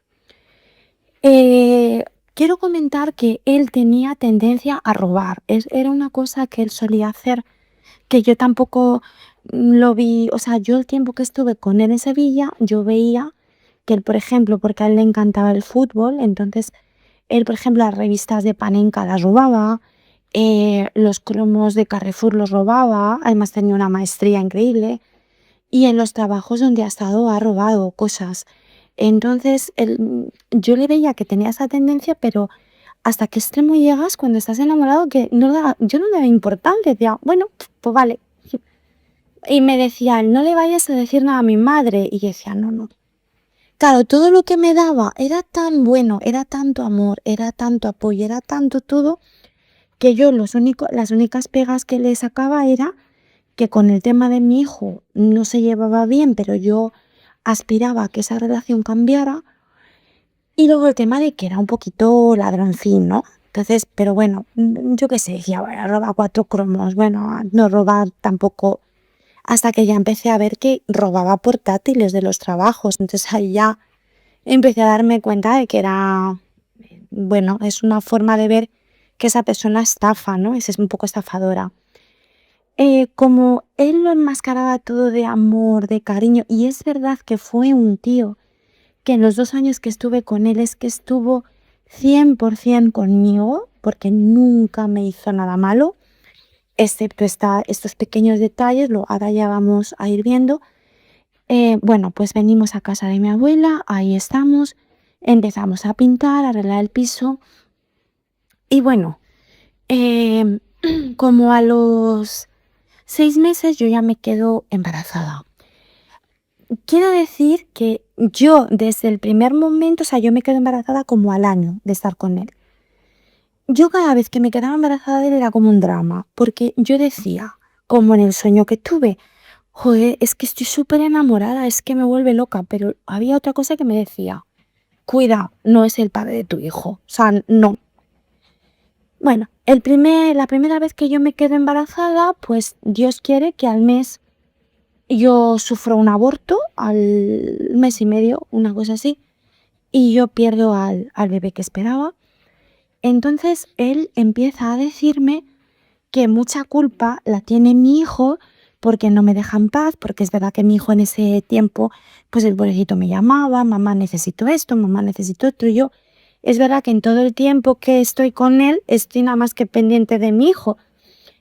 Quiero comentar que él tenía tendencia a robar. Era una cosa que él solía hacer, que yo tampoco lo vi, o sea, yo el tiempo que estuve con él en Sevilla, yo veía que él, por ejemplo, porque a él le encantaba el fútbol, entonces él, por ejemplo, las revistas de Panenka las robaba, los cromos de Carrefour los robaba, además tenía una maestría increíble, y en los trabajos donde ha estado ha robado cosas. Entonces, yo le veía que tenía esa tendencia, pero hasta qué extremo llegas cuando estás enamorado que yo no le daba importancia, decía, bueno, pues vale. Y me decían, no le vayas a decir nada a mi madre. Y yo decía, no, no. Claro, todo lo que me daba era tan bueno, era tanto amor, era tanto apoyo, era tanto todo, que yo las únicas pegas que le sacaba era que con el tema de mi hijo no se llevaba bien, pero yo aspiraba a que esa relación cambiara. Y luego el tema de que era un poquito ladroncín, ¿no? Entonces, pero bueno, yo qué sé, decía, bueno, roba 4 cromos, bueno, no robar tampoco, hasta que ya empecé a ver que robaba portátiles de los trabajos. Entonces ahí ya empecé a darme cuenta de que era, bueno, es una forma de ver que esa persona estafa, ¿no? Es un poco estafadora. Como él lo enmascaraba todo de amor, de cariño, y es verdad que fue un tío que en los 2 años que estuve con él es que estuvo 100% conmigo, porque nunca me hizo nada malo, excepto estos pequeños detalles, ahora ya vamos a ir viendo. Bueno, pues venimos a casa de mi abuela, ahí estamos, empezamos a pintar, a arreglar el piso, y bueno, em, como a los 6 meses yo ya me quedo embarazada. Quiero decir que yo desde el primer momento, o sea, yo me quedo embarazada como al año de estar con él. Yo cada vez que me quedaba embarazada de él era como un drama, porque yo decía, como en el sueño que tuve, joder, es que estoy súper enamorada, es que me vuelve loca, pero había otra cosa que me decía, cuida, no es el padre de tu hijo, o sea, no. Bueno, la primera vez que yo me quedo embarazada, pues Dios quiere que al mes yo sufro un aborto, al mes y medio, una cosa así, y yo pierdo al bebé que esperaba. Entonces él empieza a decirme que mucha culpa la tiene mi hijo porque no me deja en paz, porque es verdad que mi hijo en ese tiempo, pues el pobrecito me llamaba, mamá necesito esto, mamá necesito otro, y yo, es verdad que en todo el tiempo que estoy con él, estoy nada más que pendiente de mi hijo.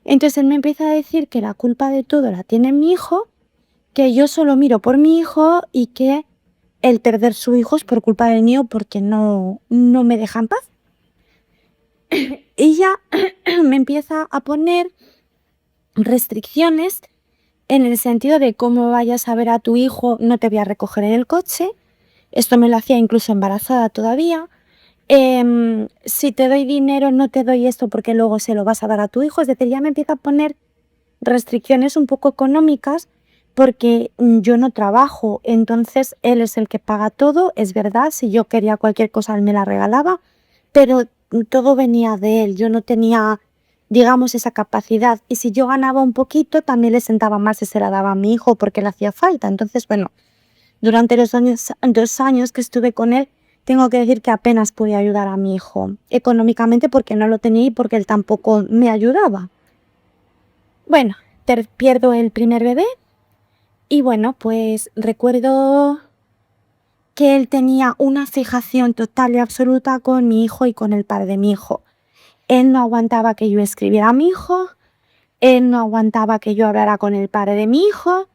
Entonces él me empieza a decir que la culpa de todo la tiene mi hijo, que yo solo miro por mi hijo y que el perder su hijo es por culpa del mío porque no me deja en paz. Ella me empieza a poner restricciones en el sentido de cómo vayas a ver a tu hijo, no te voy a recoger en el coche. Esto me lo hacía incluso embarazada todavía. Si te doy dinero, no te doy esto porque luego se lo vas a dar a tu hijo. Es decir, ya me empieza a poner restricciones un poco económicas porque yo no trabajo, entonces él es el que paga todo, es verdad, si yo quería cualquier cosa él me la regalaba, pero todo venía de él, yo no tenía, digamos, esa capacidad, y si yo ganaba un poquito también le sentaba más y se la daba a mi hijo porque le hacía falta. Entonces, bueno, durante los 2 años que estuve con él, tengo que decir que apenas pude ayudar a mi hijo económicamente porque no lo tenía y porque él tampoco me ayudaba. Bueno, pierdo el primer bebé y bueno, pues recuerdo que él tenía una fijación total y absoluta con mi hijo y con el padre de mi hijo. Él no aguantaba que yo escribiera a mi hijo, él no aguantaba que yo hablara con el padre de mi hijo.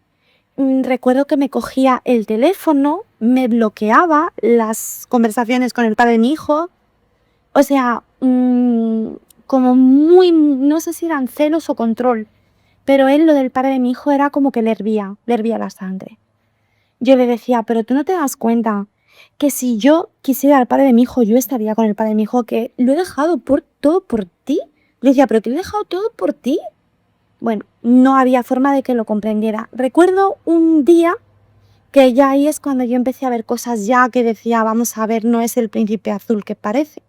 Recuerdo que me cogía el teléfono, me bloqueaba las conversaciones con el padre de mi hijo. O sea, como muy, no sé si eran celos o control, pero él, lo del padre de mi hijo, era como que le hervía la sangre. Yo le decía, pero tú no te das cuenta que si yo quisiera al padre de mi hijo, yo estaría con el padre de mi hijo, que lo he dejado todo por ti. Le decía, pero que lo he dejado todo por ti. Bueno, no había forma de que lo comprendiera. Recuerdo un día que ya ahí es cuando yo empecé a ver cosas ya que decía, vamos a ver, no es el príncipe azul que parece.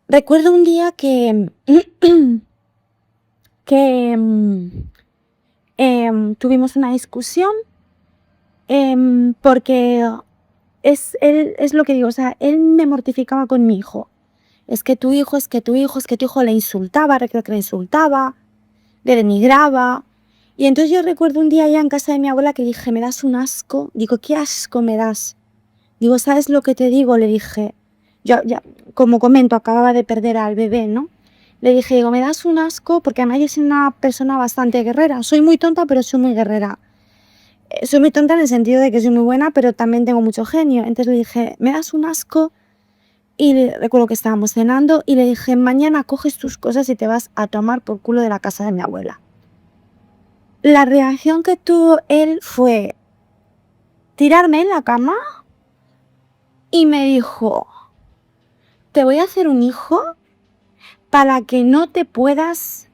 Recuerdo un día que tuvimos una discusión porque es lo que digo, o sea, él me mortificaba con mi hijo. Es que tu hijo, le insultaba, recuerdo que le insultaba, le denigraba. Y entonces yo recuerdo un día ya en casa de mi abuela que dije, me das un asco. Digo, ¿qué asco me das? Digo, ¿sabes lo que te digo? Le dije, yo ya, como comento, acababa de perder al bebé, ¿no? Le dije, digo, me das un asco porque además yo soy una persona bastante guerrera. Soy muy tonta, pero soy muy guerrera. Soy muy tonta en el sentido de que soy muy buena, pero también tengo mucho genio. Entonces le dije, me das un asco. Y recuerdo que estábamos cenando y le dije, mañana coges tus cosas y te vas a tomar por culo de la casa de mi abuela. La reacción que tuvo él fue tirarme en la cama y me dijo, te voy a hacer un hijo para que no te puedas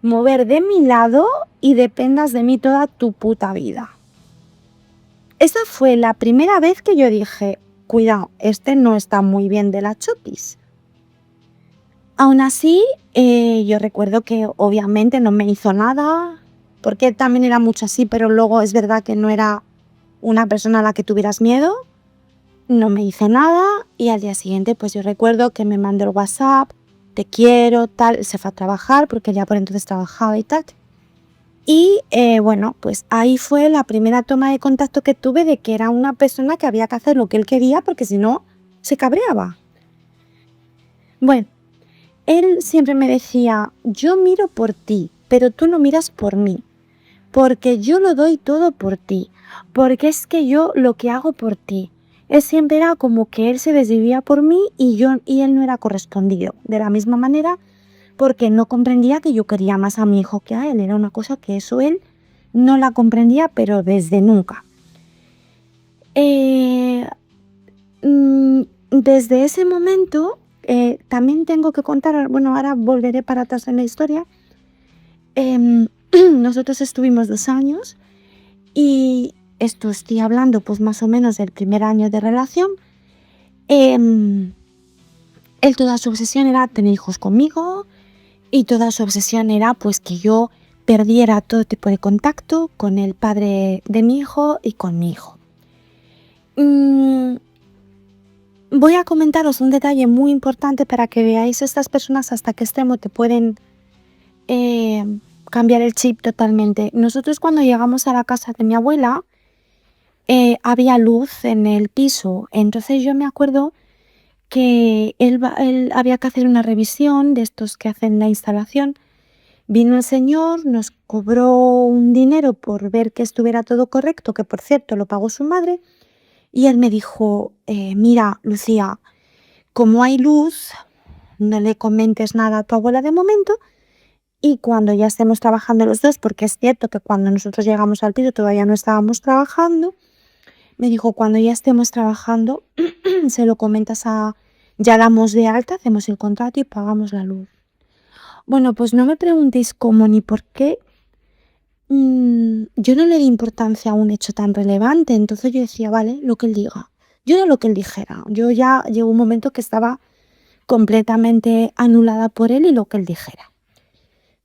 mover de mi lado y dependas de mí toda tu puta vida. Esa fue la primera vez que yo dije, cuidado, este no está muy bien de la chopis. Aún así, yo recuerdo que obviamente no me hizo nada, porque también era mucho así, pero luego es verdad que no era una persona a la que tuvieras miedo. No me hizo nada y al día siguiente pues yo recuerdo que me mandó el WhatsApp, te quiero, tal, se fue a trabajar porque ya por entonces trabajaba y tal. Y bueno, pues ahí fue la primera toma de contacto que tuve de que era una persona que había que hacer lo que él quería porque si no se cabreaba. Bueno, él siempre me decía, yo miro por ti, pero tú no miras por mí, porque yo lo doy todo por ti, porque es que yo lo que hago por ti. Él siempre era como que él se desvivía por mí y él no era correspondido. De la misma manera, porque no comprendía que yo quería más a mi hijo que a él. Era una cosa que eso él no la comprendía, pero desde nunca. Desde ese momento, también tengo que contar, bueno, ahora volveré para atrás en la historia. Nosotros estuvimos 2 años y esto estoy hablando pues más o menos del primer año de relación. Él toda su obsesión era tener hijos conmigo y toda su obsesión era pues que yo perdiera todo tipo de contacto con el padre de mi hijo y con mi hijo. Voy a comentaros un detalle muy importante para que veáis estas personas hasta qué extremo te pueden cambiar el chip totalmente. Nosotros cuando llegamos a la casa de mi abuela había luz en el piso, entonces yo me acuerdo que él había que hacer una revisión de estos que hacen la instalación. Vino el señor, nos cobró un dinero por ver que estuviera todo correcto, que por cierto lo pagó su madre, y él me dijo, mira, Lucía, como hay luz, no le comentes nada a tu abuela de momento, y cuando ya estemos trabajando los dos, porque es cierto que cuando nosotros llegamos al piso todavía no estábamos trabajando, me dijo, cuando ya estemos trabajando, se lo comentas ya damos de alta, hacemos el contrato y pagamos la luz. Bueno, pues no me preguntéis cómo ni por qué. Yo no le di importancia a un hecho tan relevante, entonces yo decía, vale, lo que él diga. Yo era lo que él dijera. Yo ya llegó un momento que estaba completamente anulada por él y lo que él dijera.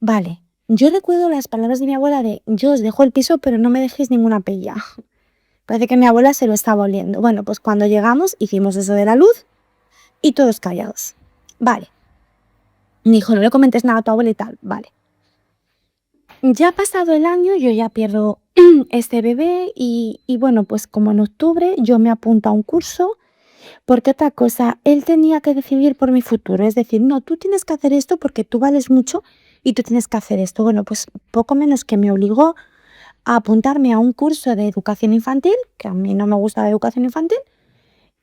Vale, yo recuerdo las palabras de mi abuela de, yo os dejo el piso, pero no me dejéis ninguna pella. Parece que mi abuela se lo estaba oliendo. Bueno, pues cuando llegamos hicimos eso de la luz y todos callados. Vale. Me dijo, no le comentes nada a tu abuela y tal. Vale. Ya ha pasado el año, yo ya pierdo este bebé y bueno, pues como en octubre yo me apunto a un curso, porque otra cosa, él tenía que decidir por mi futuro, es decir, no, tú tienes que hacer esto porque tú vales mucho y tú tienes que hacer esto. Bueno, pues poco menos que me obligó a apuntarme a un curso de educación infantil, que a mí no me gusta la educación infantil,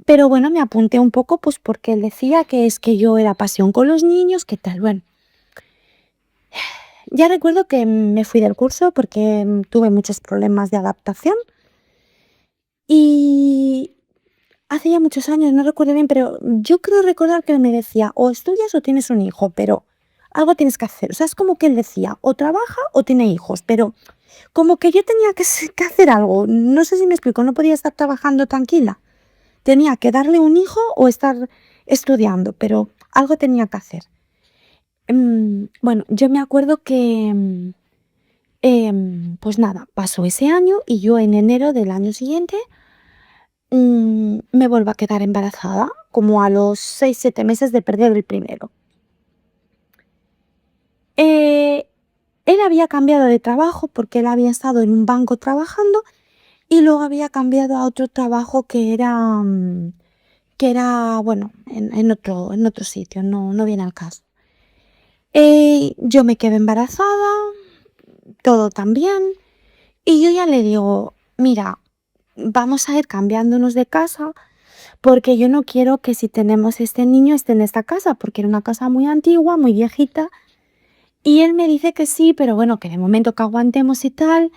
pero bueno, me apunté un poco pues porque él decía que es que yo era pasión con los niños, que tal, bueno. Ya recuerdo que me fui del curso porque tuve muchos problemas de adaptación y hace ya muchos años, no recuerdo bien, pero yo creo recordar que él me decía, o estudias o tienes un hijo, pero algo tienes que hacer. O sea, es como que él decía, o trabaja o tiene hijos, pero como que yo tenía que hacer algo. No sé si me explico, no podía estar trabajando tranquila. Tenía que darle un hijo o estar estudiando, pero algo tenía que hacer. Bueno, yo me acuerdo que, pues nada, pasó ese año y yo en enero del año siguiente me vuelvo a quedar embarazada, como a los 6, 7 meses de perder el primero. Eh, Él había cambiado de trabajo porque él había estado en un banco trabajando y luego había cambiado a otro trabajo que era, bueno, en otro sitio, no viene al caso. Yo me quedé embarazada, todo también, y yo ya le digo, mira, vamos a ir cambiándonos de casa porque yo no quiero que si tenemos este niño esté en esta casa, porque era una casa muy antigua, muy viejita, y él me dice que sí, pero bueno, que de momento que aguantemos y tal,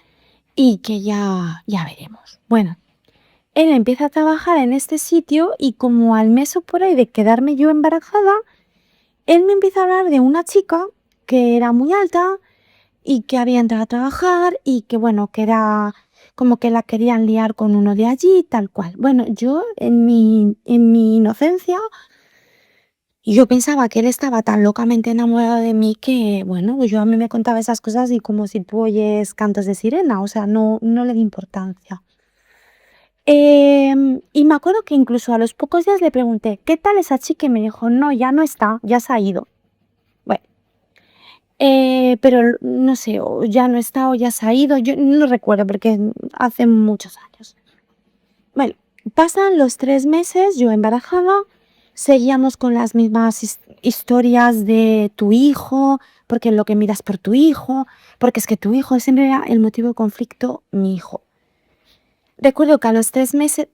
y que ya veremos. Bueno, él empieza a trabajar en este sitio y como al mes o por ahí de quedarme yo embarazada, él me empieza a hablar de una chica que era muy alta y que había entrado a trabajar y que bueno, que era como que la querían liar con uno de allí, tal cual. Bueno, yo en mi inocencia, yo pensaba que él estaba tan locamente enamorado de mí que, bueno, pues yo a mí me contaba esas cosas y como si tú oyes cantos de sirena, o sea, no le di importancia. Y me acuerdo que incluso a los pocos días le pregunté, ¿qué tal esa chica? Y me dijo, no, ya no está, ya se ha ido. Bueno, pero no sé, o ya no está o ya se ha ido, yo no recuerdo porque hace muchos años. Bueno, pasan los 3 meses, yo embarazada, seguíamos con las mismas historias de tu hijo, porque lo que miras por tu hijo, porque es que tu hijo siempre era el motivo de conflicto, mi hijo. Recuerdo que a los 3 meses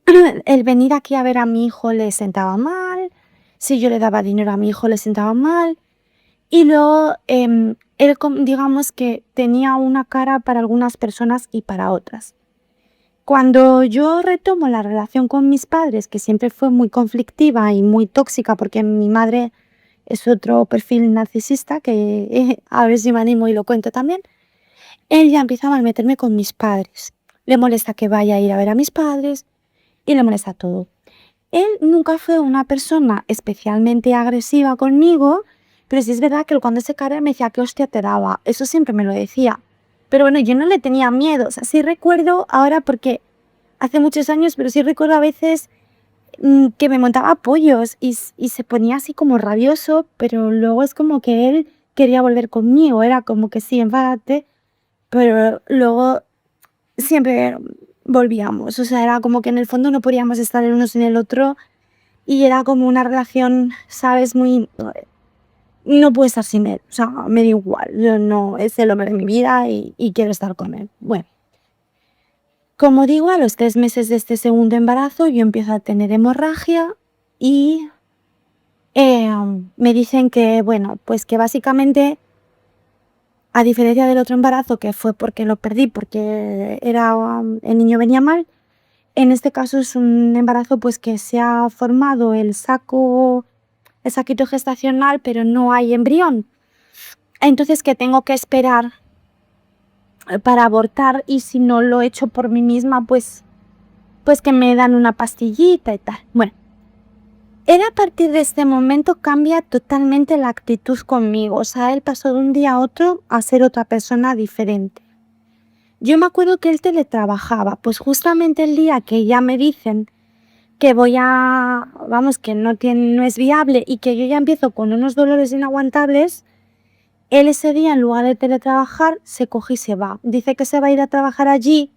el venir aquí a ver a mi hijo le sentaba mal, si yo le daba dinero a mi hijo le sentaba mal, y luego él digamos que tenía una cara para algunas personas y para otras. Cuando yo retomo la relación con mis padres, que siempre fue muy conflictiva y muy tóxica, porque mi madre es otro perfil narcisista, que a ver si me animo y lo cuento también, él ya empieza a malmeterme con mis padres. Le molesta que vaya a ir a ver a mis padres y le molesta todo. Él nunca fue una persona especialmente agresiva conmigo, pero sí es verdad que él cuando se cabrea me decía, ¿qué hostia te daba? Eso siempre me lo decía. Pero bueno, yo no le tenía miedo. O sea, sí recuerdo ahora porque hace muchos años, pero sí recuerdo a veces que me montaba pollos y se ponía así como rabioso, pero luego es como que él quería volver conmigo. Era como que sí, enfádate, pero luego siempre volvíamos. O sea, era como que en el fondo no podíamos estar el uno sin el otro y era como una relación, ¿sabes? Muy... No puedo estar sin él. O sea, me da igual. Yo no, es el hombre de mi vida y quiero estar con él. Bueno, como digo, a los 3 meses de este segundo embarazo yo empiezo a tener hemorragia y me dicen que, bueno, pues que básicamente, a diferencia del otro embarazo que fue porque lo perdí, porque el niño venía mal, en este caso es un embarazo pues que se ha formado el saquito gestacional, pero no hay embrión. Entonces que tengo que esperar para abortar y si no lo he hecho por mí misma, pues que me dan una pastillita y tal. Bueno, él a partir de este momento cambia totalmente la actitud conmigo. O sea, él pasó de un día a otro a ser otra persona diferente. Yo me acuerdo que él teletrabajaba, pues justamente el día que ya me dicen que vamos, que no es viable y que yo ya empiezo con unos dolores inaguantables, Él ese día, en lugar de teletrabajar, se coge y se va. Dice que se va a ir a trabajar allí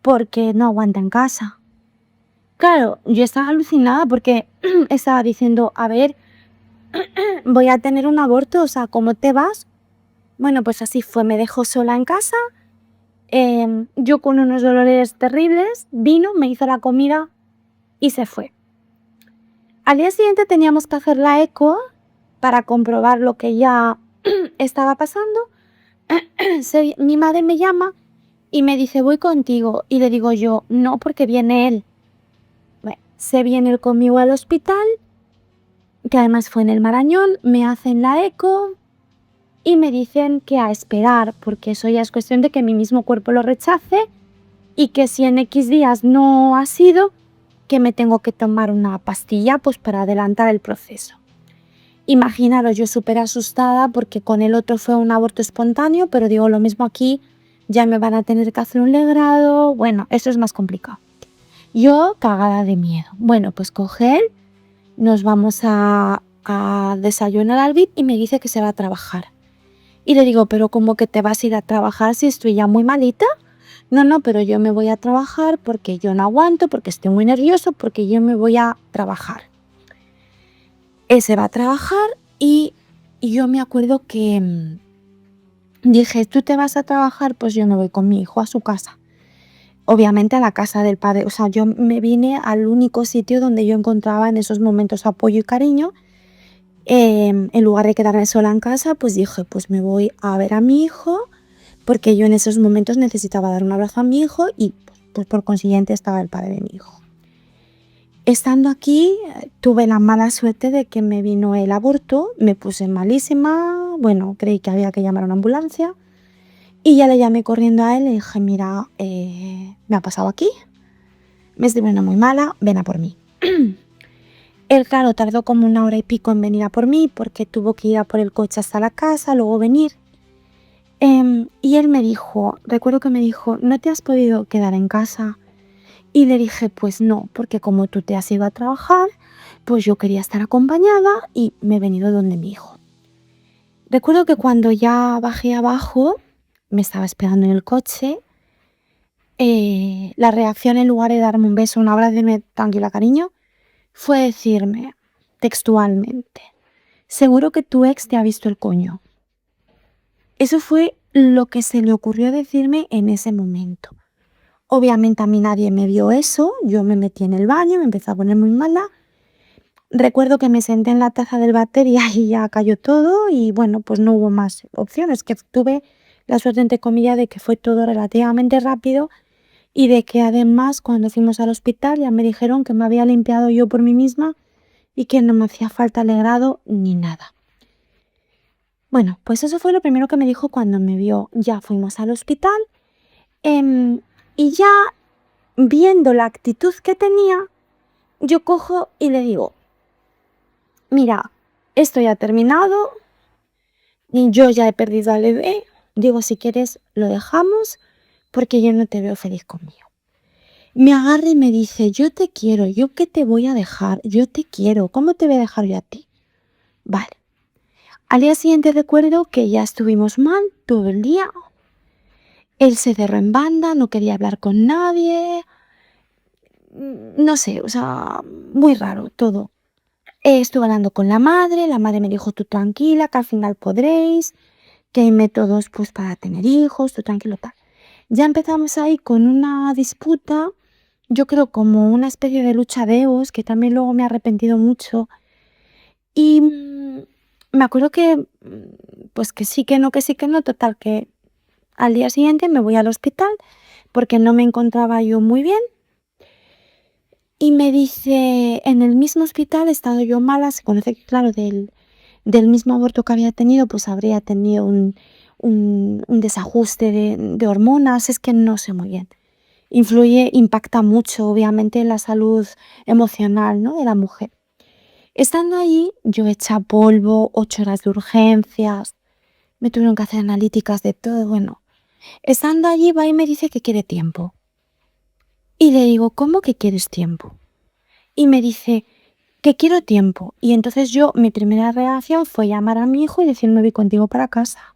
porque no aguanta en casa. Claro, yo estaba alucinada porque estaba diciendo, a ver, voy a tener un aborto, o sea, ¿cómo te vas? Bueno, pues así fue, me dejó sola en casa, yo con unos dolores terribles, vino, me hizo la comida y se fue. Al día siguiente teníamos que hacer la eco para comprobar lo que ya estaba pasando. Mi madre me llama y me dice, voy contigo. Y le digo yo, no, porque viene él. Bueno, se viene él conmigo al hospital, que además fue en el Marañón, me hacen la eco y me dicen que a esperar, porque eso ya es cuestión de que mi mismo cuerpo lo rechace y que si en X días no ha sido, que me tengo que tomar una pastilla pues para adelantar el proceso. Imaginaros, yo súper asustada porque con el otro fue un aborto espontáneo, pero digo, lo mismo aquí, ya me van a tener que hacer un legrado, bueno, eso es más complicado. Yo cagada de miedo. Bueno, pues coge él, nos vamos a desayunar al VIP y me dice que se va a trabajar. Y le digo, pero ¿cómo que te vas a ir a trabajar si estoy ya muy malita? No, pero yo me voy a trabajar porque yo no aguanto, porque estoy muy nervioso, porque yo me voy a trabajar. Él se va a trabajar y yo me acuerdo que dije, ¿tú te vas a trabajar? Pues yo me voy con mi hijo a su casa. Obviamente a la casa del padre. O sea, yo me vine al único sitio donde yo encontraba en esos momentos apoyo y cariño. En lugar de quedarme sola en casa, pues dije, pues me voy a ver a mi hijo, porque yo en esos momentos necesitaba dar un abrazo a mi hijo y pues por consiguiente estaba el padre de mi hijo. Estando aquí, tuve la mala suerte de que me vino el aborto, me puse malísima, bueno, creí que había que llamar a una ambulancia y ya le llamé corriendo a él y le dije, mira, me ha pasado aquí, me estoy poniendo muy mala, ven a por mí. Él, claro, tardó como 1 hora y pico en venir a por mí porque tuvo que ir a por el coche hasta la casa, luego venir. Y él me dijo, recuerdo que me dijo, ¿no te has podido quedar en casa? Y le dije, pues no, porque como tú te has ido a trabajar, pues yo quería estar acompañada y me he venido donde mi hijo. Recuerdo que cuando ya bajé abajo, me estaba esperando en el coche, la reacción en lugar de darme un beso, un abrazo, decirme tranquila cariño, fue decirme textualmente, seguro que tu ex te ha visto el coño. Eso fue lo que se le ocurrió decirme en ese momento. Obviamente a mí nadie me vio eso, yo me metí en el baño, me empecé a poner muy mala. Recuerdo que me senté en la taza del váter y ahí ya cayó todo y bueno, pues no hubo más opciones, que tuve la suerte entre comillas de que fue todo relativamente rápido y de que además cuando fuimos al hospital ya me dijeron que me había limpiado yo por mí misma y que no me hacía falta alegrado ni nada. Bueno, pues eso fue lo primero que me dijo cuando me vio. Ya fuimos al hospital y ya viendo la actitud que tenía, yo cojo y le digo, mira, esto ya ha terminado, y yo ya he perdido al bebé, digo, si quieres lo dejamos porque yo no te veo feliz conmigo. Me agarra y me dice, yo te quiero, ¿yo qué te voy a dejar? Yo te quiero, ¿cómo te voy a dejar yo a ti? Vale. Al día siguiente recuerdo que ya estuvimos mal todo el día. Él se cerró en banda, no quería hablar con nadie. No sé, o sea, muy raro todo. Estuve hablando con la madre me dijo, tú tranquila, que al final podréis, que hay métodos pues para tener hijos, tú tranquilo, tal. Ya empezamos ahí con una disputa, yo creo como una especie de lucha de egos, que también luego me he arrepentido mucho. Y me acuerdo que, pues que sí, que no, total, que al día siguiente me voy al hospital porque no me encontraba yo muy bien. Y me dice, en el mismo hospital he estado yo mala, se conoce que claro, del mismo aborto que había tenido, pues habría tenido un desajuste de hormonas, es que no sé muy bien. Impacta mucho, obviamente, en la salud emocional, ¿no?, de la mujer. Estando allí, yo hecha polvo, 8 horas de urgencias, me tuvieron que hacer analíticas de todo, bueno. Estando allí, va y me dice que quiere tiempo. Y le digo, ¿cómo que quieres tiempo? Y me dice que quiero tiempo. Y entonces yo, mi primera reacción fue llamar a mi hijo y decir, me voy contigo para casa.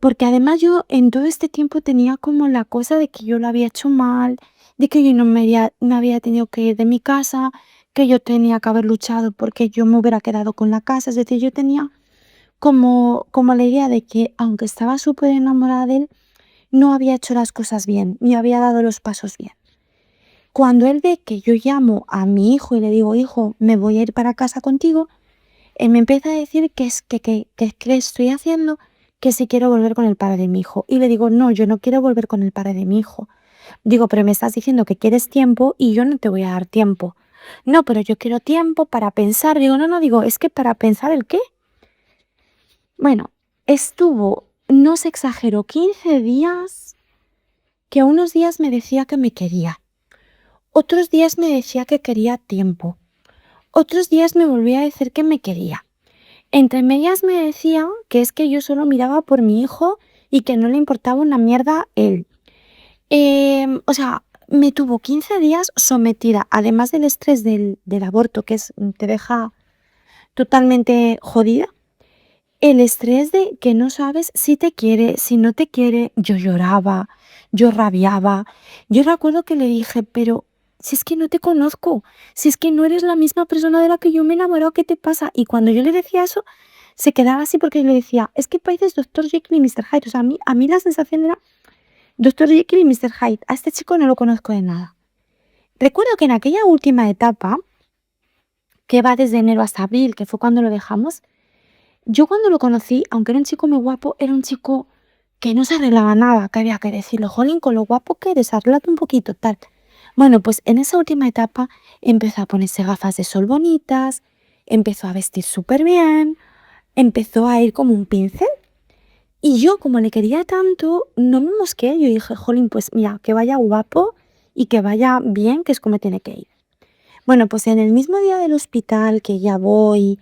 Porque además yo en todo este tiempo tenía como la cosa de que yo lo había hecho mal, de que yo no me había tenido que ir de mi casa, que yo tenía que haber luchado porque yo me hubiera quedado con la casa. Es decir, yo tenía como la idea de que aunque estaba súper enamorada de él, no había hecho las cosas bien, ni había dado los pasos bien. Cuando él ve que yo llamo a mi hijo y le digo, hijo, me voy a ir para casa contigo, él me empieza a decir que estoy haciendo, que si quiero volver con el padre de mi hijo. Y le digo, no, yo no quiero volver con el padre de mi hijo. Digo, pero me estás diciendo que quieres tiempo y yo no te voy a dar tiempo. No, pero yo quiero tiempo para pensar. Digo, no, digo, es que para pensar el qué. Bueno, estuvo, no se exageró, 15 días, que unos días me decía que me quería. Otros días me decía que quería tiempo. Otros días me volvía a decir que me quería. Entre medias me decía que es que yo solo miraba por mi hijo y que no le importaba una mierda él. O sea, me tuvo 15 días sometida, además del estrés del aborto, que te deja totalmente jodida. El estrés de que no sabes si te quiere, si no te quiere. Yo lloraba, yo rabiaba. Yo recuerdo que le dije, pero si es que no te conozco, si es que no eres la misma persona de la que yo me he enamorado, ¿qué te pasa? Y cuando yo le decía eso, se quedaba así porque yo le decía, es que pareces Dr. Jekyll y Mr. Hyde. O sea, a mí la sensación era Dr. Jekyll y Mr. Hyde. A este chico no lo conozco de nada. Recuerdo que en aquella última etapa, que va desde enero hasta abril, que fue cuando lo dejamos, yo cuando lo conocí, aunque era un chico muy guapo, era un chico que no se arreglaba nada, que había que decirle, jolín, con lo guapo que eres, arréglate un poquito, tal. Bueno, pues en esa última etapa empezó a ponerse gafas de sol bonitas, empezó a vestir súper bien, empezó a ir como un pincel. Y yo, como le quería tanto, no me mosqué. Yo dije, jolín, pues mira, que vaya guapo y que vaya bien, que es como tiene que ir. Bueno, pues en el mismo día del hospital que ya voy,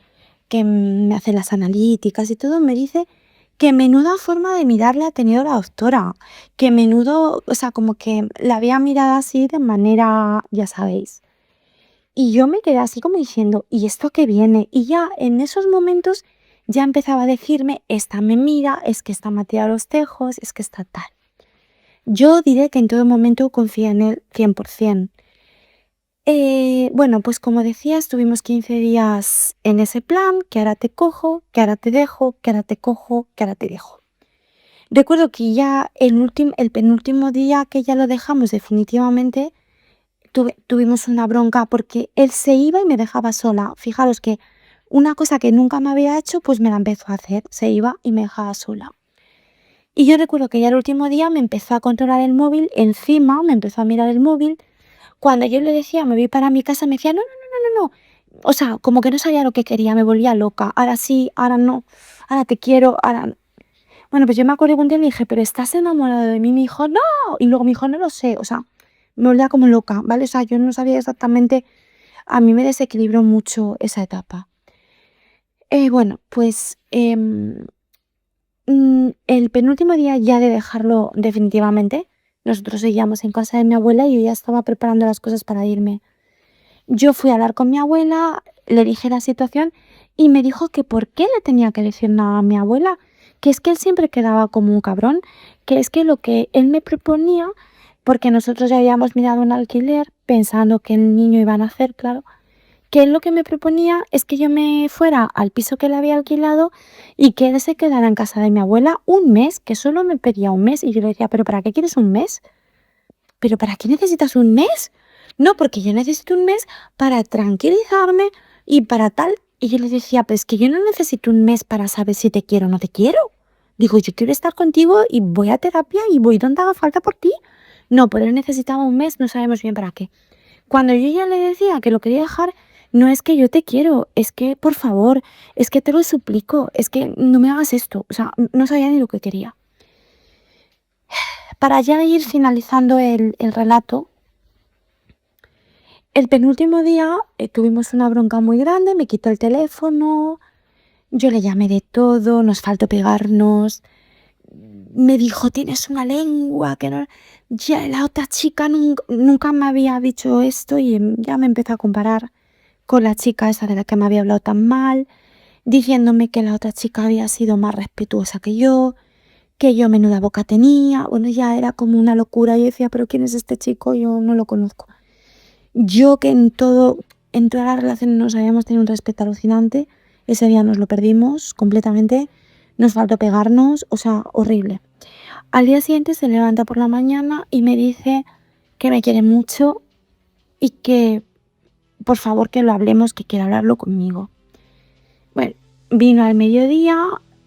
que me hace las analíticas y todo, me dice que menuda forma de mirarle ha tenido la doctora, que menudo, o sea, como que la había mirado así de manera, ya sabéis. Y yo me quedé así como diciendo, ¿y esto qué viene? Y ya en esos momentos ya empezaba a decirme, esta me mira, es que esta me ha tirado los tejos, es que está tal. Yo diré que en todo momento confié en él 100%. Bueno, pues como decía, estuvimos 15 días en ese plan, que ahora te cojo, que ahora te dejo, que ahora te cojo, que ahora te dejo. Recuerdo que ya el penúltimo día que ya lo dejamos definitivamente, tuvimos una bronca porque él se iba y me dejaba sola. Fijaros que una cosa que nunca me había hecho, pues me la empezó a hacer. Se iba y me dejaba sola. Y yo recuerdo que ya el último día me empezó a controlar el móvil, encima me empezó a mirar el móvil. Cuando yo le decía, me voy para mi casa, me decía, no, no, no, no, no. O sea, como que no sabía lo que quería, me volvía loca. Ahora sí, ahora no, ahora te quiero, ahora no. Bueno, pues yo me acuerdo que un día le dije, pero ¿estás enamorado de mí? Me dijo, no. Y luego me dijo, no lo sé. O sea, me volvía como loca, ¿vale? O sea, yo no sabía exactamente, a mí me desequilibró mucho esa etapa. Bueno, pues el penúltimo día ya de dejarlo definitivamente, nosotros seguíamos en casa de mi abuela y yo ya estaba preparando las cosas para irme. Yo fui a hablar con mi abuela, le dije la situación y me dijo que por qué le tenía que decir nada a mi abuela, que es que él siempre quedaba como un cabrón, que es que lo que él me proponía, porque nosotros ya habíamos mirado un alquiler pensando que el niño iba a nacer, claro, que él lo que me proponía es que yo me fuera al piso que él había alquilado y que él se quedara en casa de mi abuela un mes, que solo me pedía un mes. Y yo le decía, ¿pero para qué quieres un mes? ¿Pero para qué necesitas un mes? No, porque yo necesito un mes para tranquilizarme y para tal. Y yo le decía, pues que yo no necesito un mes para saber si te quiero o no te quiero. Digo, yo quiero estar contigo y voy a terapia y voy donde haga falta por ti. No, pero él necesitaba un mes, no sabemos bien para qué. Cuando yo ya le decía que lo quería dejar, no es que yo te quiero, es que, por favor, es que te lo suplico, es que no me hagas esto. O sea, no sabía ni lo que quería. Para ya ir finalizando el relato, el penúltimo día tuvimos una bronca muy grande, me quitó el teléfono, yo le llamé de todo, nos faltó pegarnos, me dijo, tienes una lengua, que no... Ya la otra chica nunca me había dicho esto y ya me empezó a comparar. con la chica esa de la que me había hablado tan mal, diciéndome que la otra chica había sido más respetuosa que yo menuda boca tenía. Bueno, ya era como una locura. Yo decía, pero ¿quién es este chico? Yo no lo conozco. Yo que en todas las relaciones nos habíamos tenido un respeto alucinante, ese día nos lo perdimos completamente, nos faltó pegarnos, o sea, horrible. Al día siguiente se levanta por la mañana y me dice que me quiere mucho y que por favor que lo hablemos, que quiere hablarlo conmigo. Bueno, vino al mediodía,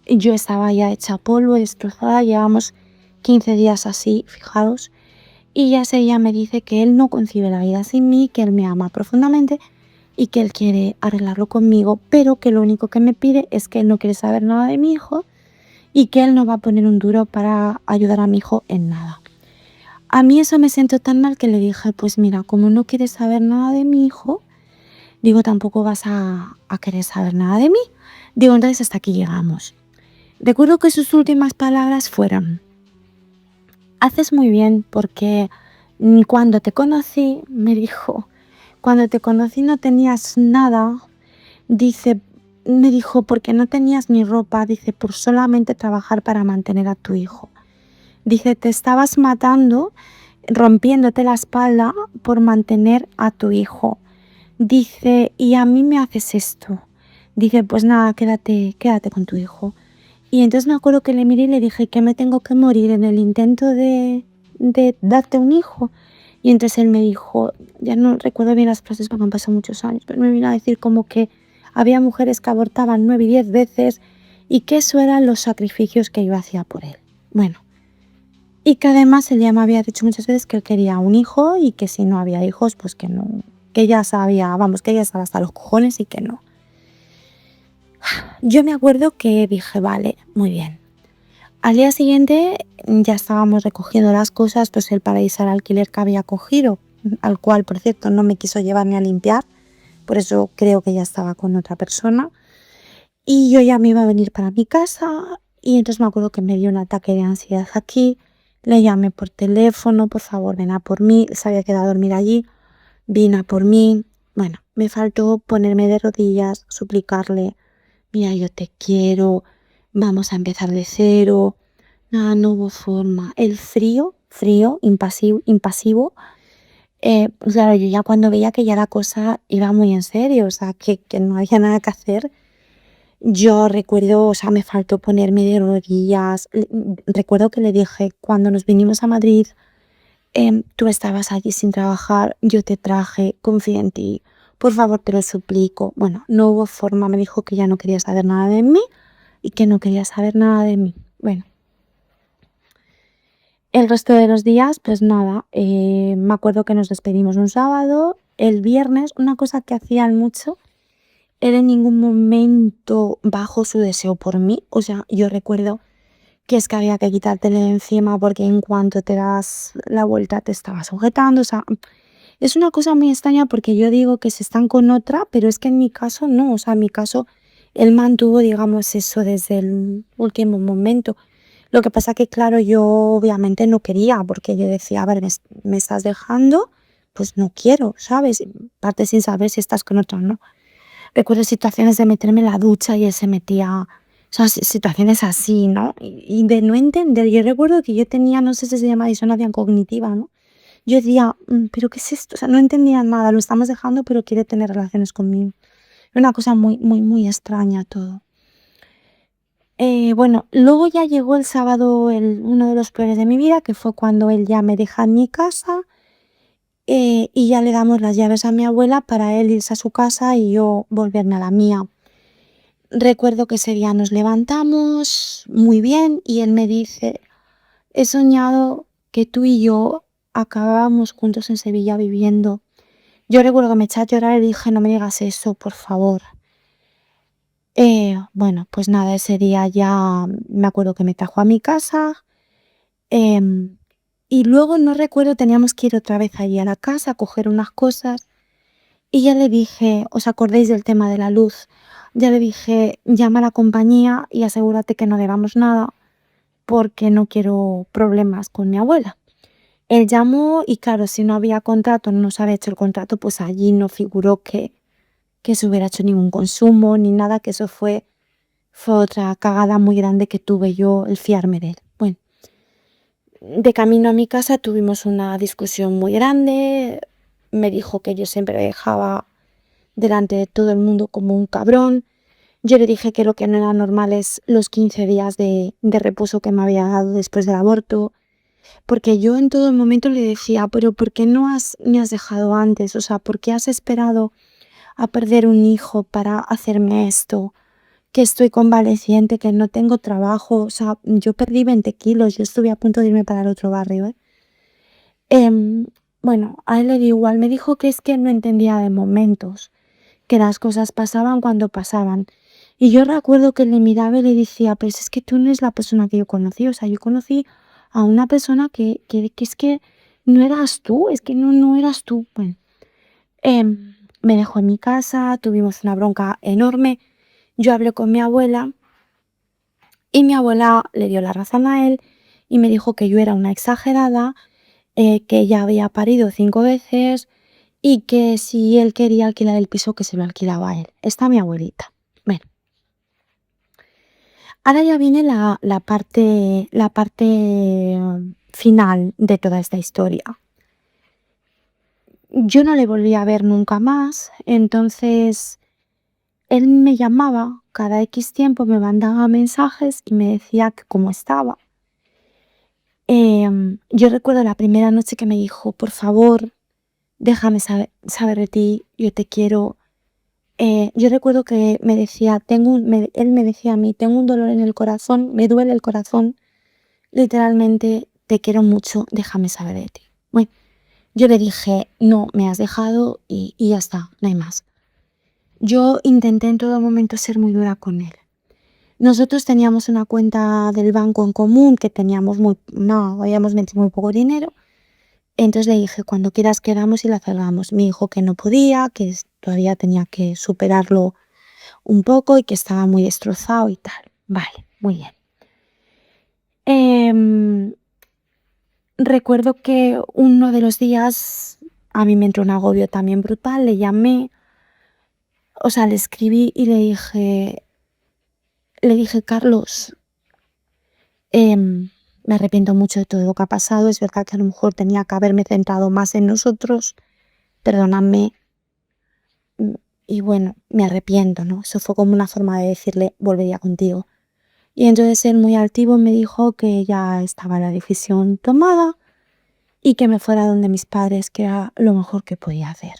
yo estaba ya hecha polvo, destrozada, llevamos 15 días así, fijaos, y ya ese día me dice que él no concibe la vida sin mí, que él me ama profundamente y que él quiere arreglarlo conmigo, pero que lo único que me pide es que él no quiere saber nada de mi hijo y que él no va a poner un duro para ayudar a mi hijo en nada. A mí eso me sentó tan mal que le dije, pues mira, como no quieres saber nada de mi hijo, digo, tampoco vas a querer saber nada de mí. Digo, entonces hasta aquí llegamos. Recuerdo que sus últimas palabras fueron, haces muy bien porque cuando te conocí, me dijo, cuando te conocí no tenías nada, dice, me dijo, porque no tenías ni ropa, dice, por solamente trabajar para mantener a tu hijo. Dice, te estabas matando, rompiéndote la espalda por mantener a tu hijo. Dice, y a mí me haces esto. Dice, pues nada, quédate con tu hijo. Y entonces me acuerdo que le miré y le dije que me tengo que morir en el intento de darte un hijo. Y entonces él me dijo, ya no recuerdo bien las frases porque han pasado muchos años, pero me vino a decir como que había mujeres que abortaban 9 y 10 veces y que eso eran los sacrificios que yo hacía por él. Bueno, y que además él ya me había dicho muchas veces que él quería un hijo y que si no había hijos, pues que no, que ya sabía, vamos, que ya estaba hasta los cojones y que no. Yo me acuerdo que dije, vale, muy bien. Al día siguiente ya estábamos recogiendo las cosas, pues el paraíso al alquiler que había cogido, al cual, por cierto, no me quiso llevarme a limpiar, por eso creo que ya estaba con otra persona. Y yo ya me iba a venir para mi casa y entonces me acuerdo que me dio un ataque de ansiedad aquí. Le llamé por teléfono, por favor, ven a por mí. Se había quedado a dormir allí, vino a por mí. Bueno, me faltó ponerme de rodillas, suplicarle, mira, yo te quiero, vamos a empezar de cero. Nada, no hubo forma. El frío, impasivo. Claro, yo ya cuando veía que ya la cosa iba muy en serio, o sea, que no había nada que hacer, yo recuerdo, o sea, me faltó ponerme de rodillas. Recuerdo que le dije, cuando nos vinimos a Madrid, tú estabas allí sin trabajar, yo te traje, confío en ti, por favor, te lo suplico. Bueno, no hubo forma, me dijo que ya no quería saber nada de mí y que no quería saber nada de mí. Bueno, el resto de los días, pues nada, me acuerdo que nos despedimos un sábado, el viernes, una cosa que hacían mucho, él en ningún momento bajó su deseo por mí, o sea, yo recuerdo que es que había que quitártelo de encima porque en cuanto te das la vuelta te estaba sujetando, o sea, es una cosa muy extraña porque yo digo que se están con otra, pero es que en mi caso no, o sea, en mi caso él mantuvo, digamos, eso desde el último momento. Lo que pasa que, claro, yo obviamente no quería porque yo decía, a ver, me estás dejando, pues no quiero, ¿sabes? Parte sin saber si estás con otro o no. Recuerdo situaciones de meterme en la ducha y él se metía, o sea, situaciones así, ¿no? Y de no entender. Yo recuerdo que yo tenía, no sé si se llama disonancia cognitiva, ¿no? Yo decía, ¿pero qué es esto? O sea, no entendía nada, lo estamos dejando, pero quiere tener relaciones conmigo. Era una cosa muy, muy, muy extraña todo. Bueno, luego ya llegó el sábado, uno de los peores de mi vida, que fue cuando él ya me deja en mi casa y ya le damos las llaves a mi abuela para él irse a su casa y yo volverme a la mía. Recuerdo que ese día nos levantamos muy bien y él me dice, he soñado que tú y yo acabábamos juntos en Sevilla viviendo. Yo recuerdo que me eché a llorar y dije, no me digas eso, por favor. Bueno, pues nada, ese día ya me acuerdo que me trajo a mi casa em, y luego no recuerdo, teníamos que ir otra vez allí a la casa a coger unas cosas y ya le dije, ¿os acordáis del tema de la luz? Ya le dije, llama a la compañía y asegúrate que no debamos nada porque no quiero problemas con mi abuela. Él llamó y claro, si no había contrato, no se había hecho el contrato, pues allí no figuró que se hubiera hecho ningún consumo ni nada, que eso fue otra cagada muy grande que tuve yo, el fiarme de él. Bueno, de camino a mi casa tuvimos una discusión muy grande. Me dijo que yo siempre me dejaba delante de todo el mundo como un cabrón. Yo le dije que lo que no era normal es los 15 días de reposo que me había dado después del aborto, porque yo en todo momento le decía, pero ¿por qué no me has dejado antes? O sea, ¿por qué has esperado a perder un hijo para hacerme esto? Que estoy convaleciente, que no tengo trabajo. O sea, yo perdí 20 kilos, yo estuve a punto de irme para el otro barrio, ¿eh? Em, bueno, a él le dio igual, me dijo que es que no entendía de momentos, que las cosas pasaban cuando pasaban. Y yo recuerdo que le miraba y le decía, pero es que tú no eres la persona que yo conocí. O sea, yo conocí a una persona que es que no eras tú, es que no eras tú. Bueno, me dejó en mi casa, tuvimos una bronca enorme. Yo hablé con mi abuela y mi abuela le dio la razón a él y me dijo que yo era una exagerada, que ella había parido 5 veces y que si él quería alquilar el piso, que se lo alquilaba a él. Está mi abuelita. Bueno, ahora ya viene la parte final de toda esta historia. Yo no le volví a ver nunca más, entonces él me llamaba cada X tiempo, me mandaba mensajes y me decía que cómo estaba. Yo recuerdo la primera noche que me dijo, por favor, déjame saber de ti, yo te quiero. Yo recuerdo que me decía, él me decía a mí, tengo un dolor en el corazón, me duele el corazón, literalmente, te quiero mucho, déjame saber de ti. Bueno, yo le dije, no, me has dejado y ya está, no hay más. Yo intenté en todo momento ser muy dura con él. Nosotros teníamos una cuenta del banco en común que habíamos metido muy poco dinero. Entonces le dije, cuando quieras quedamos y la cerramos. Me dijo que no podía, que todavía tenía que superarlo un poco y que estaba muy destrozado y tal. Vale, muy bien. Recuerdo que uno de los días a mí me entró un agobio también brutal, le llamé, o sea, le escribí y le dije, Carlos, me arrepiento mucho de todo lo que ha pasado, es verdad que a lo mejor tenía que haberme centrado más en nosotros, perdóname, y bueno, me arrepiento, ¿no? Eso fue como una forma de decirle, volvería contigo. Y entonces él muy altivo me dijo que ya estaba la decisión tomada y que me fuera donde mis padres, que era lo mejor que podía hacer.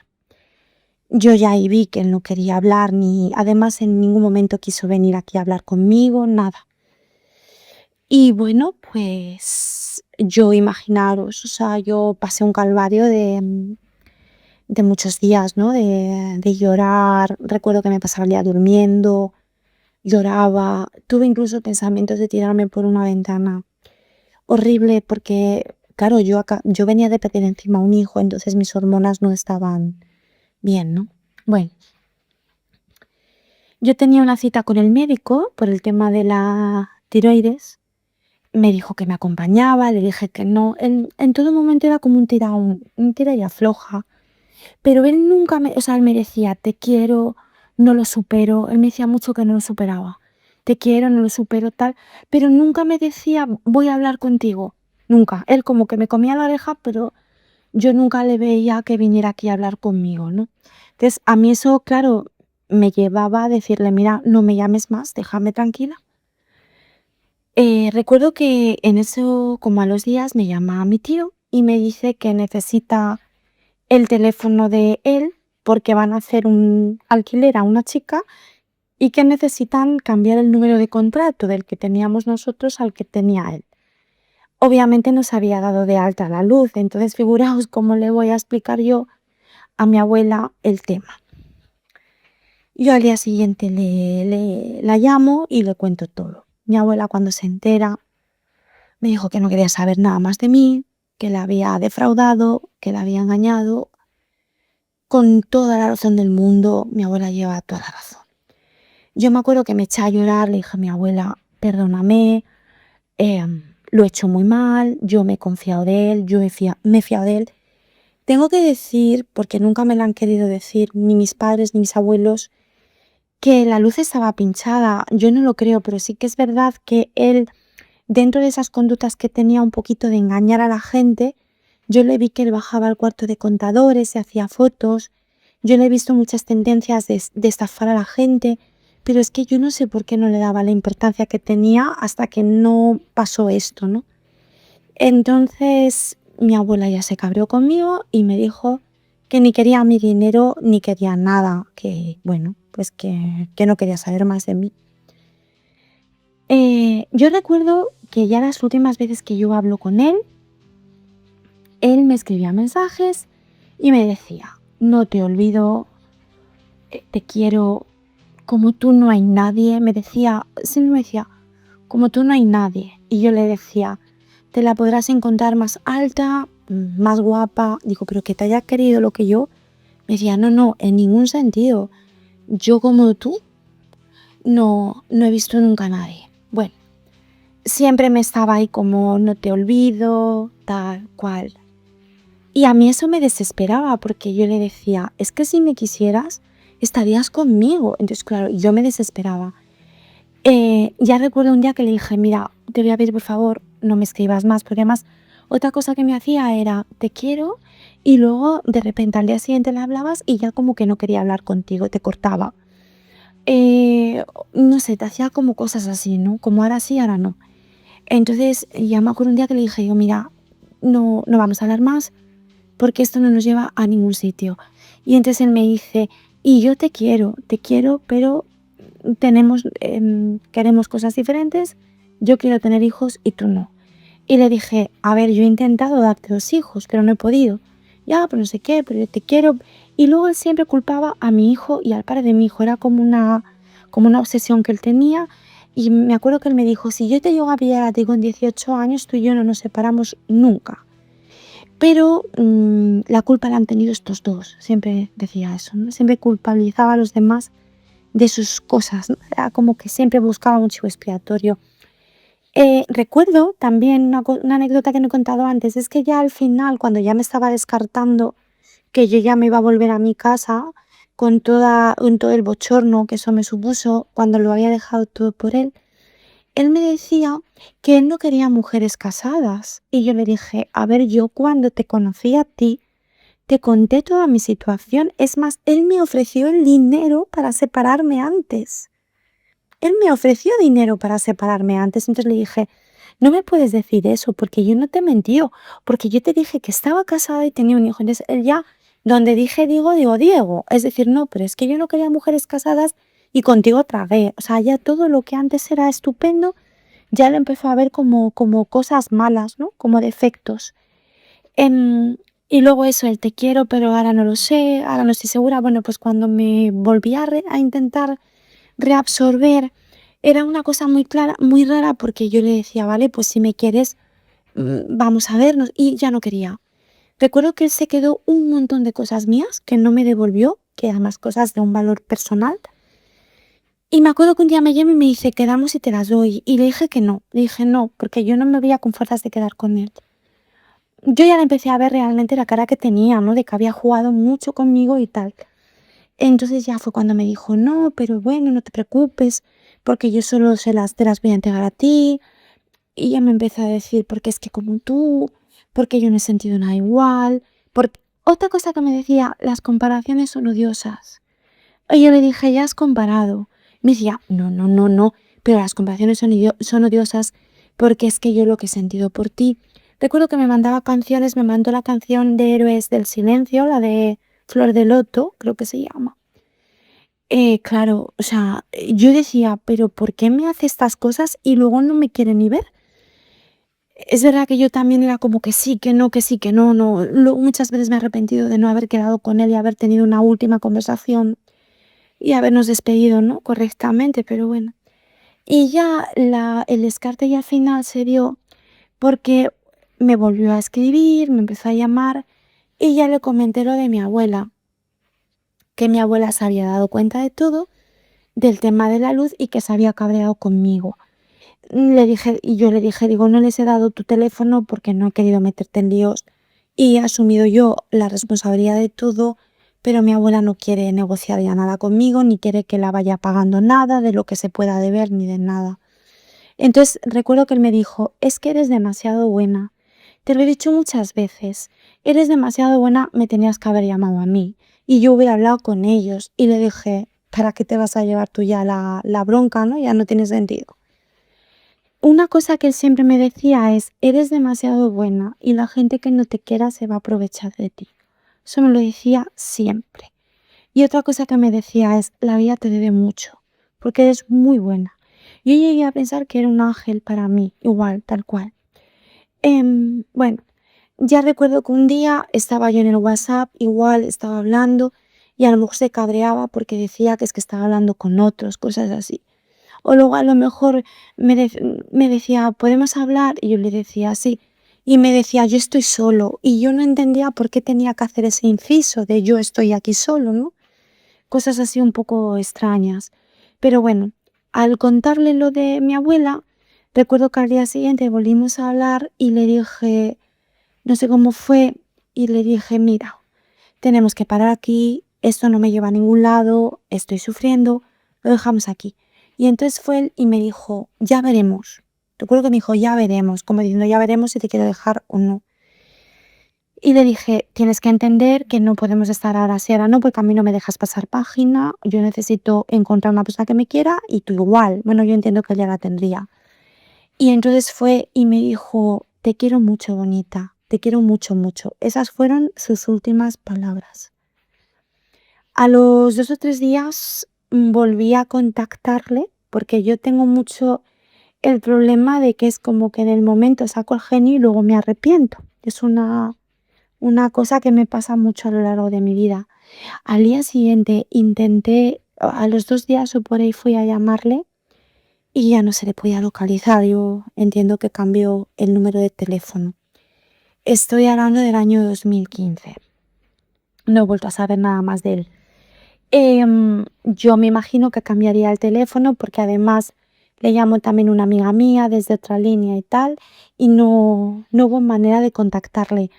Yo ya ahí vi que él no quería hablar, además en ningún momento quiso venir aquí a hablar conmigo, nada. Y bueno, pues yo imaginaros, o sea, yo pasé un calvario de muchos días, ¿no? De llorar. Recuerdo que me pasaba el día durmiendo, lloraba. Tuve incluso pensamientos de tirarme por una ventana. Horrible porque, claro, yo venía de perder encima un hijo, entonces mis hormonas no estaban bien, ¿no? Bueno, yo tenía una cita con el médico por el tema de la tiroides. Me dijo que me acompañaba, le dije que no. En todo momento era como un tira y afloja. Pero él nunca o sea, él me decía, te quiero, no lo supero. Él me decía mucho que no lo superaba. Te quiero, no lo supero, tal. Pero nunca me decía, voy a hablar contigo. Nunca. Él como que me comía la oreja, pero yo nunca le veía que viniera aquí a hablar conmigo, ¿no? Entonces, a mí eso, claro, me llevaba a decirle, mira, no me llames más, déjame tranquila. Recuerdo que en eso, como a los días, me llama mi tío y me dice que necesita el teléfono de él porque van a hacer un alquiler a una chica y que necesitan cambiar el número de contrato del que teníamos nosotros al que tenía él. Obviamente no se había dado de alta la luz, entonces figuraos cómo le voy a explicar yo a mi abuela el tema. Yo al día siguiente la llamo y le cuento todo. Mi abuela, cuando se entera, me dijo que no quería saber nada más de mí, que la había defraudado, que la había engañado. Con toda la razón del mundo, mi abuela lleva toda la razón. Yo me acuerdo que me eché a llorar, le dije a mi abuela, perdóname, lo he hecho muy mal, yo me he confiado de él, me he fiado de él. Tengo que decir, porque nunca me lo han querido decir, ni mis padres ni mis abuelos, que la luz estaba pinchada. Yo no lo creo, pero sí que es verdad que él, dentro de esas conductas que tenía un poquito de engañar a la gente, yo le vi que él bajaba al cuarto de contadores, se hacía fotos. Yo le he visto muchas tendencias de estafar a la gente, pero es que yo no sé por qué no le daba la importancia que tenía hasta que no pasó esto, ¿no? Entonces mi abuela ya se cabreó conmigo y me dijo que ni quería mi dinero ni quería nada, que bueno, pues que no quería saber más de mí. Yo recuerdo que ya las últimas veces que yo hablo con él me escribía mensajes y me decía, no te olvido, te quiero, como tú no hay nadie, me decía, siempre me decía, como tú no hay nadie. Y yo le decía, te la podrás encontrar más alta, más guapa. Digo, pero que te haya querido lo que yo. Me decía, no, no, en ningún sentido. Yo como tú no he visto nunca a nadie. Bueno, siempre me estaba ahí como, no te olvido, tal cual. Y a mí eso me desesperaba porque yo le decía, es que si me quisieras, estarías conmigo. Entonces, claro, yo me desesperaba. Ya recuerdo un día que le dije, mira, te voy a pedir por favor, no me escribas más, porque además otra cosa que me hacía era, te quiero, y luego de repente al día siguiente le hablabas y ya como que no quería hablar contigo, te cortaba. No sé, te hacía como cosas así, ¿no? Como ahora sí, ahora no. Entonces ya me acuerdo un día que le dije, digo, mira, no vamos a hablar más porque esto no nos lleva a ningún sitio. Y entonces él me dice, y yo te quiero, pero queremos cosas diferentes, yo quiero tener hijos y tú no. Y le dije, a ver, yo he intentado darte 2 hijos, pero no he podido. Ya, pero no sé qué, pero yo te quiero. Y luego él siempre culpaba a mi hijo y al padre de mi hijo. Era como una obsesión que él tenía. Y me acuerdo que él me dijo, si yo te llego a pillar a ti con 18 años, tú y yo no nos separamos nunca. Pero la culpa la han tenido estos dos. Siempre decía eso, ¿no? Siempre culpabilizaba a los demás de sus cosas, ¿no? Era como que siempre buscaba un chivo expiatorio. Recuerdo también una anécdota que no he contado antes, es que ya al final, cuando ya me estaba descartando que yo ya me iba a volver a mi casa con todo el bochorno que eso me supuso cuando lo había dejado todo por él me decía que él no quería mujeres casadas. Y yo le dije, a ver, yo cuando te conocí a ti, te conté toda mi situación. Es más, él me ofreció el dinero para separarme antes. Él me ofreció dinero para separarme antes, entonces le dije, no me puedes decir eso porque yo no te he mentido, porque yo te dije que estaba casada y tenía un hijo. Entonces él ya, donde dije digo Diego. Es decir, no, pero es que yo no quería mujeres casadas y contigo tragué. O sea, ya todo lo que antes era estupendo, ya lo empezó a ver como cosas malas, ¿no? Como defectos. Em, y luego eso, el te quiero, pero ahora no lo sé, ahora no estoy segura. Bueno, pues cuando me volví a intentar reabsorber, era una cosa muy clara, muy rara, porque yo le decía, vale, pues si me quieres, vamos a vernos, y ya no quería. Recuerdo que él se quedó un montón de cosas mías que no me devolvió, que además cosas de un valor personal. Y me acuerdo que un día me llama y me dice, quedamos y te las doy. Y le dije que no, le dije no, porque yo no me veía con fuerzas de quedar con él. Yo ya le empecé a ver realmente la cara que tenía, ¿no? De que había jugado mucho conmigo y tal. Entonces ya fue cuando me dijo, no, pero bueno, no te preocupes, porque yo solo te las voy a entregar a ti. Y ya me empezó a decir, porque es que como tú, porque yo no he sentido nada igual. Otra cosa que me decía, las comparaciones son odiosas. Y yo le dije, ya has comparado. Me decía, no, no, no, no, pero las comparaciones son odiosas porque es que yo lo que he sentido por ti. Recuerdo que me mandaba canciones, me mandó la canción de Héroes del Silencio, la de Flor de Loto, creo que se llama. Claro, o sea, yo decía, pero ¿por qué me hace estas cosas y luego no me quiere ni ver? Es verdad que yo también era como que sí, que no, que sí, que no, no. Muchas veces me he arrepentido de no haber quedado con él y haber tenido una última conversación y habernos despedido, ¿no? Correctamente, pero bueno. Y ya el descarte ya al final se dio porque me volvió a escribir, me empezó a llamar y ya le comenté lo de mi abuela, que mi abuela se había dado cuenta de todo, del tema de la luz y que se había cabreado conmigo. Le dije, y yo le dije, digo, no les he dado tu teléfono porque no he querido meterte en líos y he asumido yo la responsabilidad de todo, pero mi abuela no quiere negociar ya nada conmigo, ni quiere que la vaya pagando nada de lo que se pueda deber ni de nada. Entonces recuerdo que él me dijo, es que eres demasiado buena. Te lo he dicho muchas veces, eres demasiado buena, me tenías que haber llamado a mí. Y yo hubiera hablado con ellos y le dije, ¿para qué te vas a llevar tú ya la bronca, no? Ya no tiene sentido. Una cosa que él siempre me decía es, eres demasiado buena y la gente que no te quiera se va a aprovechar de ti. Eso me lo decía siempre. Y otra cosa que me decía es, la vida te debe mucho, porque eres muy buena. Yo llegué a pensar que era un ángel para mí, igual, tal cual. Bueno, ya recuerdo que un día estaba yo en el WhatsApp, igual estaba hablando y a lo mejor se cabreaba porque decía que es que estaba hablando con otros, cosas así. O luego a lo mejor me decía, ¿podemos hablar? Y yo le decía, sí. Y me decía, yo estoy solo. Y yo no entendía por qué tenía que hacer ese inciso de yo estoy aquí solo, ¿no? Cosas así un poco extrañas. Pero bueno, al contarle lo de mi abuela, recuerdo que al día siguiente volvimos a hablar y le dije, no sé cómo fue, y le dije, mira, tenemos que parar aquí, esto no me lleva a ningún lado, estoy sufriendo, lo dejamos aquí. Y entonces fue él y me dijo, ya veremos. Recuerdo que me dijo, ya veremos, como diciendo, ya veremos si te quiero dejar o no. Y le dije, tienes que entender que no podemos estar ahora sí, ahora no, porque a mí no me dejas pasar página, yo necesito encontrar una persona que me quiera y tú igual. Bueno, yo entiendo que él ya la tendría. Y entonces fue y me dijo, te quiero mucho, bonita, te quiero mucho, mucho. Esas fueron sus últimas palabras. A los 2 o 3 días, volví a contactarle, porque yo tengo mucho el problema de que es como que en el momento saco el genio y luego me arrepiento. Es una cosa que me pasa mucho a lo largo de mi vida. Al día siguiente intenté, a los 2 días o por ahí fui a llamarle y ya no se le podía localizar. Yo entiendo que cambió el número de teléfono. Estoy hablando del año 2015. No he vuelto a saber nada más de él. Yo me imagino que cambiaría el teléfono porque además le llamó también una amiga mía desde otra línea y tal, y no hubo manera de contactarle.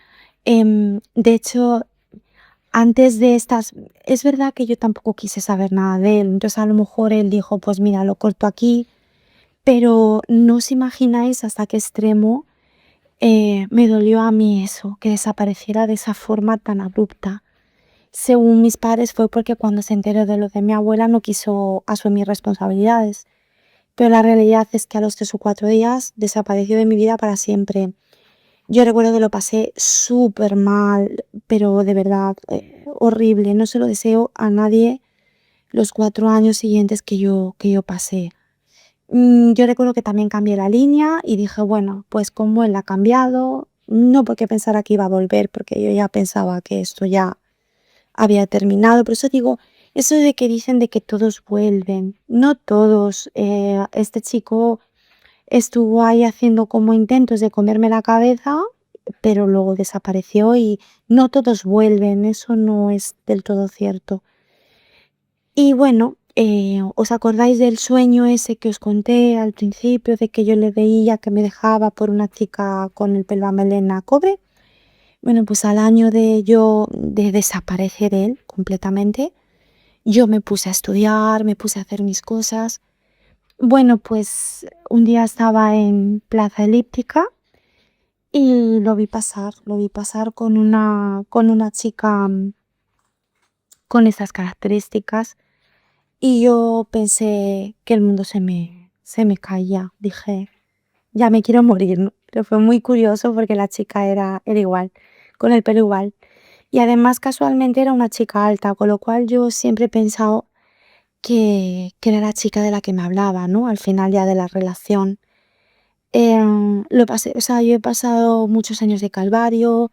De hecho, antes de estas, es verdad que yo tampoco quise saber nada de él, entonces a lo mejor él dijo, pues mira, lo corto aquí, pero no os imagináis hasta qué extremo me dolió a mí eso, que desapareciera de esa forma tan abrupta. Según mis padres fue porque cuando se enteró de lo de mi abuela no quiso asumir responsabilidades, pero la realidad es que a los 3 o 4 días desapareció de mi vida para siempre. Yo recuerdo que lo pasé súper mal, pero de verdad, horrible. No se lo deseo a nadie los 4 años siguientes que yo pasé. Yo recuerdo que también cambié la línea y dije, bueno, pues como él la ha cambiado, no porque pensara que iba a volver, porque yo ya pensaba que esto ya había terminado. Por eso digo, eso de que dicen de que todos vuelven, no todos. Este chico estuvo ahí haciendo como intentos de comerme la cabeza, pero luego desapareció y no todos vuelven, eso no es del todo cierto. Y bueno, ¿os acordáis del sueño ese que os conté al principio, de que yo le veía que me dejaba por una chica con el pelo a melena cobre? Bueno, pues al año de desaparecer él completamente, yo me puse a estudiar, me puse a hacer mis cosas. Bueno, pues un día estaba en Plaza Elíptica y lo vi pasar con una chica con esas características y yo pensé que el mundo se me caía. Dije, ya me quiero morir, ¿no? Pero fue muy curioso porque la chica era igual, con el pelo igual. Y además casualmente era una chica alta, con lo cual yo siempre he pensado que era la chica de la que me hablaba, ¿no? Al final ya de la relación. Lo pasé, o sea, yo he pasado muchos años de calvario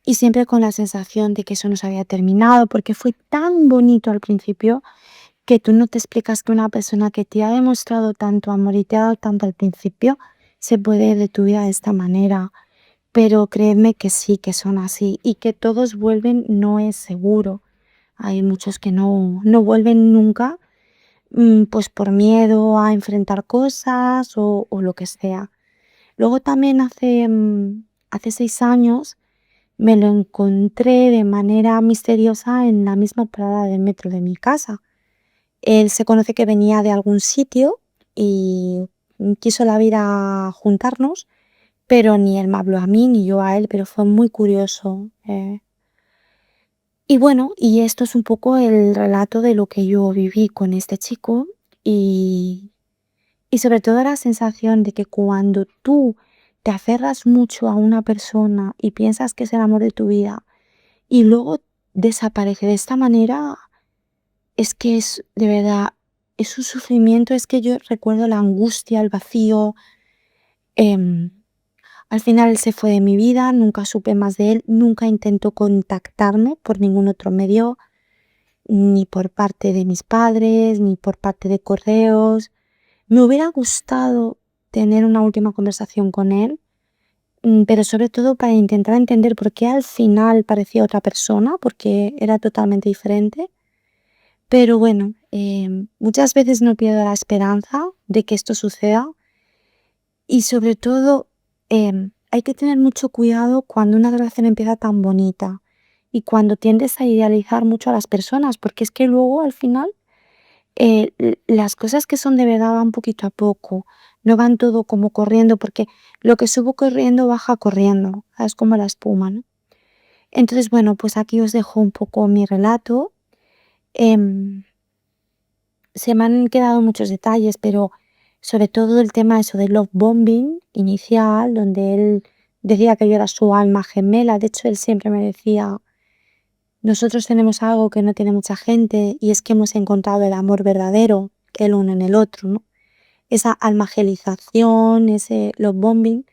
y siempre con la sensación de que eso no se había terminado, porque fue tan bonito al principio que tú no te explicas que una persona que te ha demostrado tanto amor y te ha dado tanto al principio se puede ir de tu vida de esta manera. Pero créeme que sí, que son así y que todos vuelven no es seguro. Hay muchos que no vuelven nunca, pues por miedo a enfrentar cosas o lo que sea. Luego también hace 6 años me lo encontré de manera misteriosa en la misma parada del metro de mi casa. Él se conoce que venía de algún sitio y quiso la vida juntarnos, pero ni él me habló a mí ni yo a él, pero fue muy curioso. Y bueno, y esto es un poco el relato de lo que yo viví con este chico y, y sobre todo la sensación de que cuando tú te aferras mucho a una persona y piensas que es el amor de tu vida y luego desaparece de esta manera, es que es de verdad, es un sufrimiento, es que yo recuerdo la angustia, el vacío. em, Al final él se fue de mi vida, nunca supe más de él, nunca intentó contactarme por ningún otro medio, ni por parte de mis padres, ni por parte de correos. Me hubiera gustado tener una última conversación con él, pero sobre todo para intentar entender por qué al final parecía otra persona, porque era totalmente diferente. Pero bueno, muchas veces no pierdo la esperanza de que esto suceda y sobre todo hay que tener mucho cuidado cuando una relación empieza tan bonita y cuando tiendes a idealizar mucho a las personas, porque es que luego al final las cosas que son de verdad van poquito a poco, no van todo como corriendo, porque lo que subo corriendo baja corriendo, es como la espuma, ¿no? Entonces, bueno, pues aquí os dejo un poco mi relato. Em, Se me han quedado muchos detalles, pero sobre todo el tema eso del love bombing inicial, donde él decía que yo era su alma gemela. De hecho, él siempre me decía, nosotros tenemos algo que no tiene mucha gente y es que hemos encontrado el amor verdadero, el uno en el otro, ¿no? Esa almagelización, ese love bombing.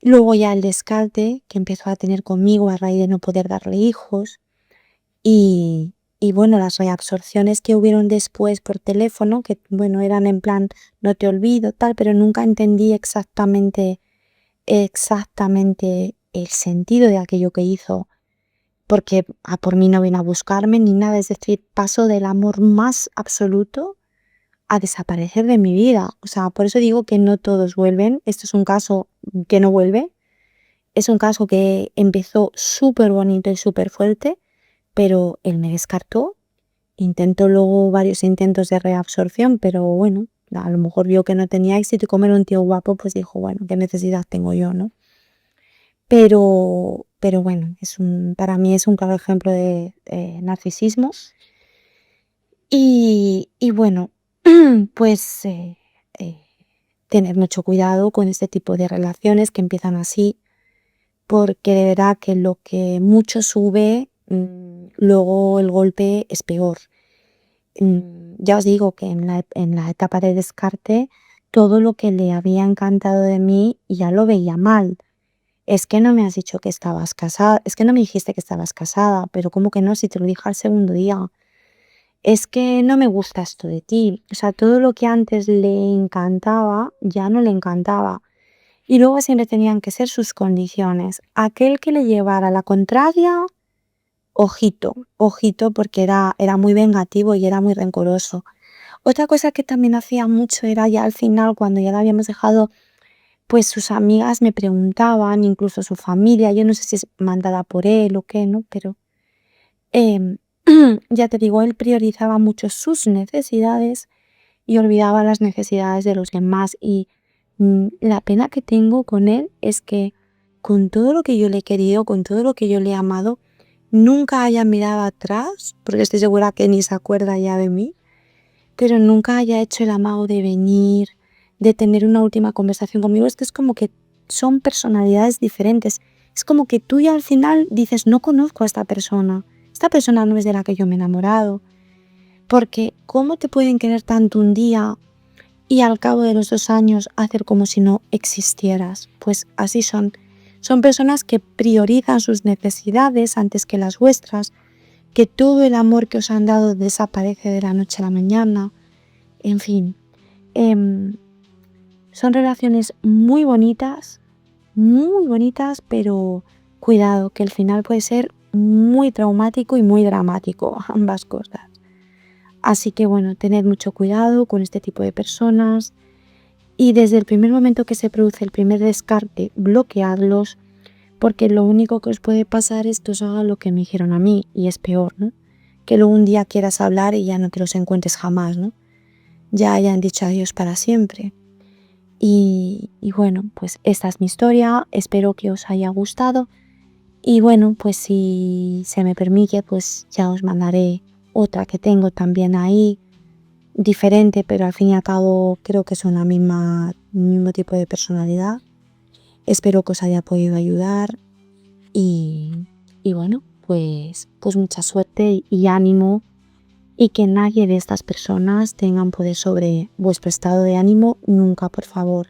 Luego ya el descarte que empezó a tener conmigo a raíz de no poder darle hijos. Y bueno, las reabsorciones que hubieron después por teléfono, que bueno, eran en plan, no te olvido, tal, pero nunca entendí exactamente el sentido de aquello que hizo, porque a por mí no vino a buscarme ni nada, es decir, paso del amor más absoluto a desaparecer de mi vida. O sea, por eso digo que no todos vuelven. Esto es un caso que no vuelve. Es un caso que empezó súper bonito y súper fuerte, pero él me descartó. Intentó luego varios intentos de reabsorción, pero bueno, a lo mejor vio que no tenía éxito y como era un tío guapo, pues dijo, bueno, ¿qué necesidad tengo yo, no? Pero bueno, para mí es un claro ejemplo de narcisismo. Y bueno, pues eh, tener mucho cuidado con este tipo de relaciones que empiezan así, porque de verdad que lo que mucho sube, luego el golpe es peor. Ya os digo que en la etapa de descarte, todo lo que le había encantado de mí ya lo veía mal. Es que no me has dicho que estabas casada, es que no me dijiste que estabas casada, pero ¿cómo que no? Si te lo dije al segundo día. Es que no me gusta esto de ti. O sea, todo lo que antes le encantaba, ya no le encantaba. Y luego siempre tenían que ser sus condiciones. Aquel que le llevara la contraria, ojito, ojito, porque era muy vengativo y era muy rencoroso. Otra cosa que también hacía mucho era ya al final, cuando ya la habíamos dejado, pues sus amigas me preguntaban, incluso su familia, yo no sé si es mandada por él o qué, ¿no? Pero em, ya te digo, él priorizaba mucho sus necesidades y olvidaba las necesidades de los demás. Y la pena que tengo con él es que con todo lo que yo le he querido, con todo lo que yo le he amado, nunca haya mirado atrás, porque estoy segura que ni se acuerda ya de mí, pero nunca haya hecho el amago de venir, de tener una última conversación conmigo. Es que es como que son personalidades diferentes. Es como que tú ya al final dices, no conozco a esta persona no es de la que yo me he enamorado. Porque ¿cómo te pueden querer tanto un día y al cabo de los 2 años hacer como si no existieras? Pues así son. Son personas que priorizan sus necesidades antes que las vuestras, que todo el amor que os han dado desaparece de la noche a la mañana. En fin, em, son relaciones muy bonitas, pero cuidado, que el final puede ser muy traumático y muy dramático, ambas cosas. Así que bueno, tened mucho cuidado con este tipo de personas y desde el primer momento que se produce el primer descarte, bloqueadlos, porque lo único que os puede pasar es que os hagan lo que me dijeron a mí, y es peor, ¿no? Que luego un día quieras hablar y ya no te los encuentres jamás, ¿no? Ya hayan dicho adiós para siempre. Y bueno, pues esta es mi historia, espero que os haya gustado. Y bueno, pues si se me permite, pues ya os mandaré otra que tengo también ahí, diferente, pero al fin y al cabo creo que son mismo tipo de personalidad. Espero que os haya podido ayudar y bueno, pues mucha suerte y ánimo, y que nadie de estas personas tengan poder sobre vuestro estado de ánimo nunca, por favor.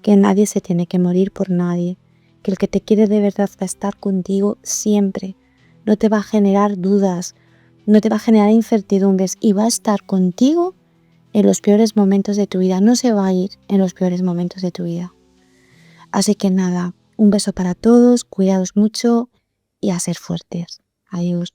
Que nadie se tiene que morir por nadie. Que el que te quiere de verdad va a estar contigo siempre. No te va a generar dudas, no te va a generar incertidumbres y va a estar contigo en los peores momentos de tu vida. No se va a ir en los peores momentos de tu vida. Así que nada, un beso para todos, cuidaos mucho y a ser fuertes. Adiós.